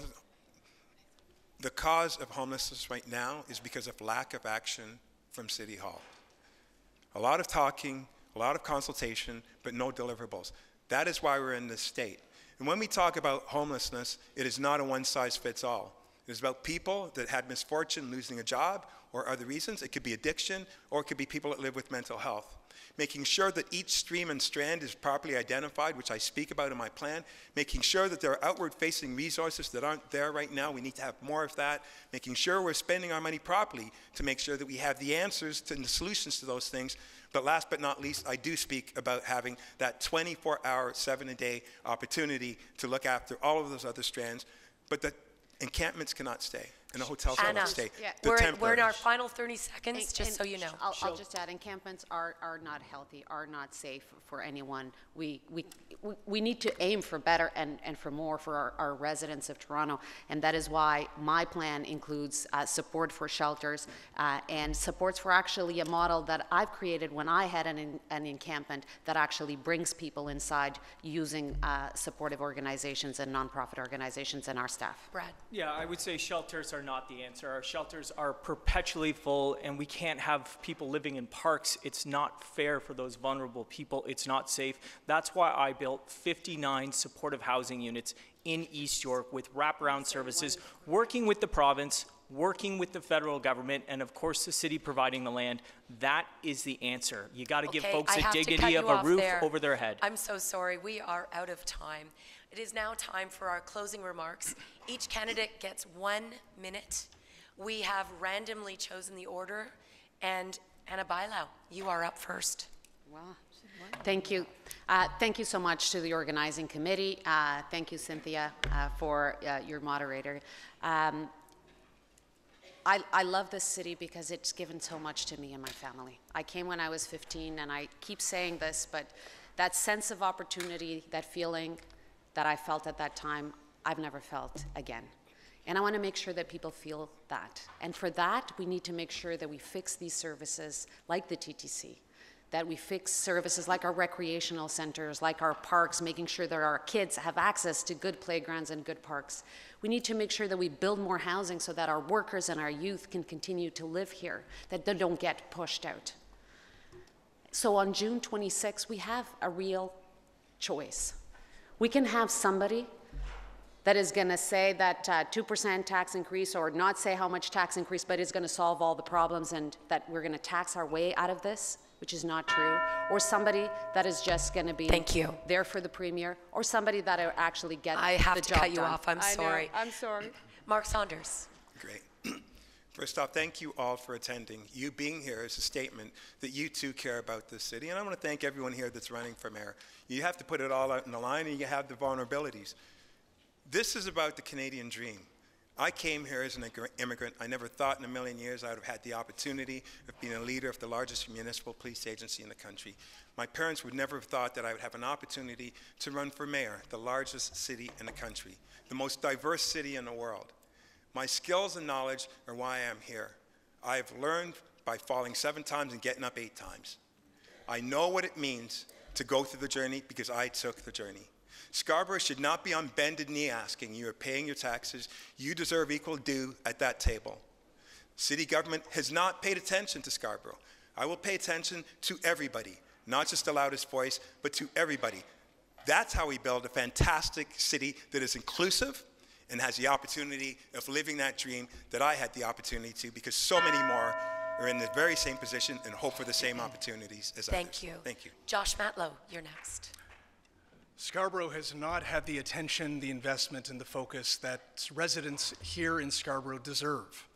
the cause of homelessness right now is because of lack of action from City Hall. A lot of talking, a lot of consultation, but no deliverables. That is why we're in this state. And when we talk about homelessness, it is not a one-size-fits-all. It is about people that had misfortune losing a job or other reasons. It could be addiction, or it could be people that live with mental health. Making sure that each stream and strand is properly identified, which I speak about in my plan. Making sure that there are outward-facing resources that aren't there right now. We need to have more of that. Making sure we're spending our money properly to make sure that we have the answers and the solutions to those things. But last but not least, I do speak about having that 24-hour, 7-a-day opportunity to look after all of those other strands. But the encampments cannot stay, and the hotels cannot stay. Yeah. We're in our final 30 seconds, just so you know. I'll just add, encampments are not healthy, are not safe for anyone. We need to aim for better and for more for our residents of Toronto, and that is why my plan includes support for shelters and supports for actually a model that I've created when I had an encampment that actually brings people inside using supportive organizations and nonprofit organizations and our staff. Brad. Yeah, I would say shelters are not the answer. Our shelters are perpetually full, and we can't have people living in parks. It's not fair for those vulnerable people. It's not safe. That's why I built 59 supportive housing units in East York with wraparound services, working with the province, working with the federal government, and of course the city providing the land. That is the answer. You got to give folks a dignity of a roof over their head. I'm so sorry. We are out of time. It is now time for our closing remarks. Each candidate gets 1 minute. We have randomly chosen the order, and Anna Bailau, you are up first. Wow. Thank you. Thank you so much to the organizing committee. Thank you, Cynthia, for your moderator. I love this city because it's given so much to me and my family. I came when I was 15, and I keep saying this, but that sense of opportunity, that feeling that I felt at that time, I've never felt again. And I want to make sure that people feel that. And for that, we need to make sure that we fix these services like the TTC, that we fix services like our recreational centers, like our parks, making sure that our kids have access to good playgrounds and good parks. We need to make sure that we build more housing so that our workers and our youth can continue to live here, that they don't get pushed out. So on June 26, we have a real choice. We can have somebody that is going to say that 2% tax increase, or not say how much tax increase, but is going to solve all the problems and that we're going to tax our way out of this, which is not true, or somebody that is just going to be there for the premier, or somebody that will actually get the job done. I have to cut you off. I'm sorry. I'm sorry. Mark Saunders. Great. First off, thank you all for attending. You being here is a statement that you too care about this city. And I want to thank everyone here that's running for mayor. You have to put it all out in the line, and you have the vulnerabilities. This is about the Canadian dream. I came here as an immigrant. I never thought in a million years I would have had the opportunity of being a leader of the largest municipal police agency in the country. My parents would never have thought that I would have an opportunity to run for mayor, the largest city in the country, the most diverse city in the world. My skills and knowledge are why I am here. I've learned by falling 7 times and getting up 8 times. I know what it means to go through the journey because I took the journey. Scarborough should not be on bended knee asking, you are paying your taxes, you deserve equal due at that table. City government has not paid attention to Scarborough. I will pay attention to everybody, not just the loudest voice, but to everybody. That's how we build a fantastic city that is inclusive and has the opportunity of living that dream that I had the opportunity to, because so many more are in the very same position and hope for the same opportunities as others. Thank you. Thank you. Josh Matlow, you're next. Scarborough has not had the attention, the investment, and the focus that residents here in Scarborough deserve.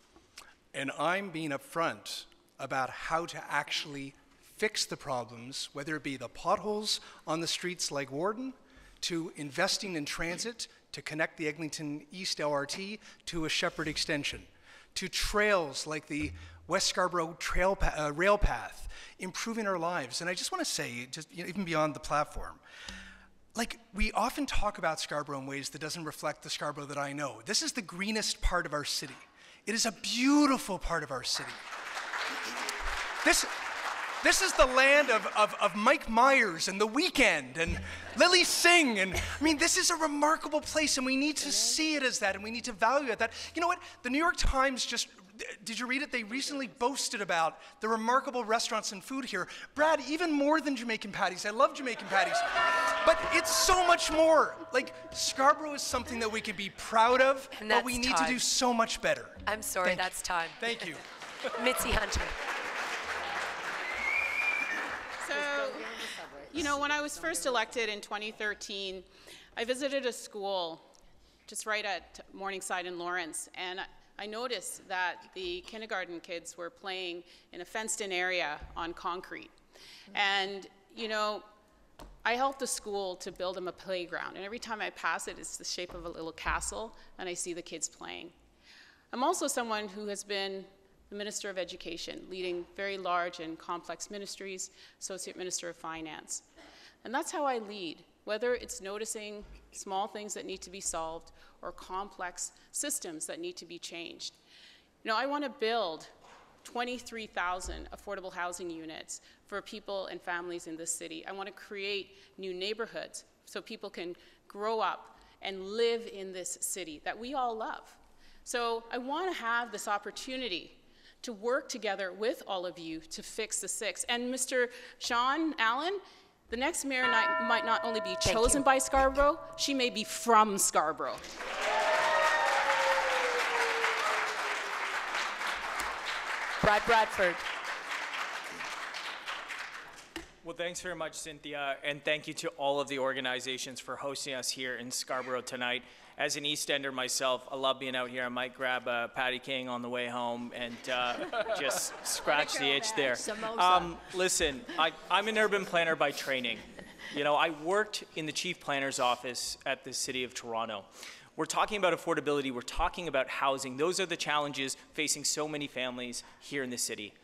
And I'm being upfront about how to actually fix the problems, whether it be the potholes on the streets like Warden, to investing in transit to connect the Eglinton East LRT to a Shepherd extension, to trails like the West Scarborough rail path, improving our lives. And I just want to say, just even beyond the platform, like, we often talk about Scarborough in ways that doesn't reflect the Scarborough that I know. This is the greenest part of our city. It is a beautiful part of our city. This is the land of Mike Myers and The Weeknd and Lily Singh. And I mean, this is a remarkable place, and we need to see it as that, and we need to value it that. You know what? The New York Times just, did you read it? They recently boasted about the remarkable restaurants and food here. Brad, even more than Jamaican patties. I love Jamaican patties. But it's so much more. Like, Scarborough is something that we can be proud of, but we need to do so much better. I'm sorry, that's time. Thank you. Mitzi Hunter. So, you know, when I was first elected in 2013, I visited a school just right at Morningside in Lawrence, and I noticed that the kindergarten kids were playing in a fenced-in area on concrete. And, you know, I helped the school to build them a playground, and every time I pass it, it's the shape of a little castle, and I see the kids playing. I'm also someone who has been the Minister of Education, leading very large and complex ministries, Associate Minister of Finance. And that's how I lead, whether it's noticing small things that need to be solved or complex systems that need to be changed. You know, I want to build 23,000 affordable housing units for people and families in this city. I want to create new neighborhoods so people can grow up and live in this city that we all love. So I want to have this opportunity to work together with all of you to fix the six. And Mr. Sean Allen, the next mayor might not only be chosen by Scarborough, she may be from Scarborough. Brad Bradford. Well, thanks very much, Cynthia, and thank you to all of the organizations for hosting us here in Scarborough tonight. As an East Ender myself, I love being out here. I might grab a Patty King on the way home and just scratch the itch there. Listen, I'm an urban planner by training. You know, I worked in the chief planner's office at the City of Toronto. We're talking about affordability. We're talking about housing. Those are the challenges facing so many families here in the city.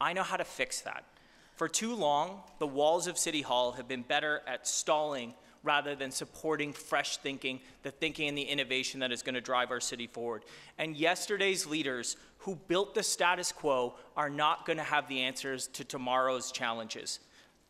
I know how to fix that. For too long, the walls of City Hall have been better at stalling rather than supporting fresh thinking, the thinking and the innovation that is going to drive our city forward. And yesterday's leaders who built the status quo are not going to have the answers to tomorrow's challenges.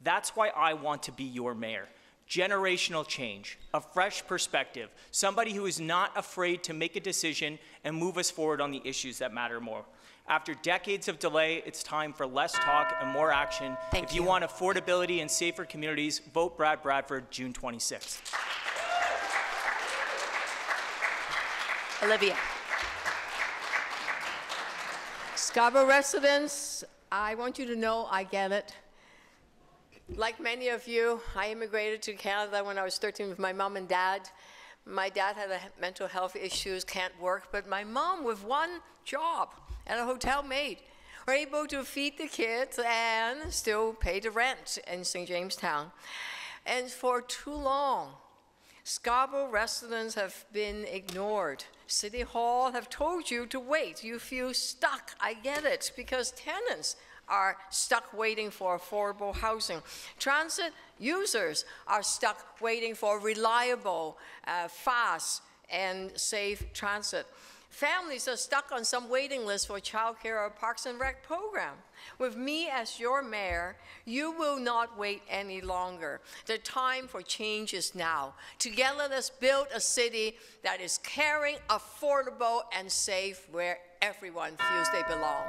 That's why I want to be your mayor. Generational change, a fresh perspective, somebody who is not afraid to make a decision and move us forward on the issues that matter more. After decades of delay, it's time for less talk and more action. If you want affordability and safer communities, vote Brad Bradford June 26th. Olivia. Scarborough residents, I want you to know I get it. Like many of you, I immigrated to Canada when I was 13 with my mom and dad. My dad had mental health issues, can't work, but my mom, with one job and a hotel maid, were able to feed the kids and still pay the rent in St. Jamestown. And for too long, Scarborough residents have been ignored. City Hall have told you to wait. You feel stuck. I get it, because tenants are stuck waiting for affordable housing. Transit users are stuck waiting for reliable, fast, and safe transit. Families are stuck on some waiting list for childcare or Parks and Rec program. With me as your mayor, you will not wait any longer. The time for change is now. Together, let's build a city that is caring, affordable, and safe, where everyone feels they belong.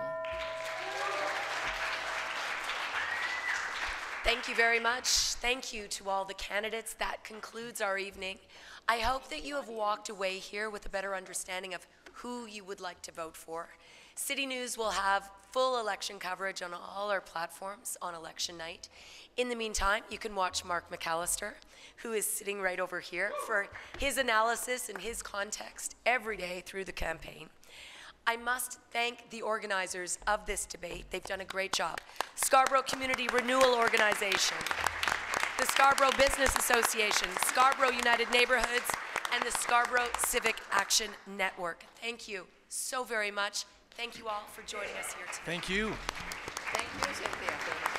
Thank you very much. Thank you to all the candidates. That concludes our evening. I hope that you have walked away here with a better understanding of who you would like to vote for. City News will have full election coverage on all our platforms on election night. In the meantime, you can watch Mark McAllister, who is sitting right over here, for his analysis and his context every day through the campaign. I must thank the organizers of this debate. They've done a great job. Scarborough Community Renewal Organization, the Scarborough Business Association, Scarborough United Neighborhoods, and the Scarborough Civic Action Network. Thank you so very much. Thank you all for joining us here today. Thank you. Thank you, Cynthia.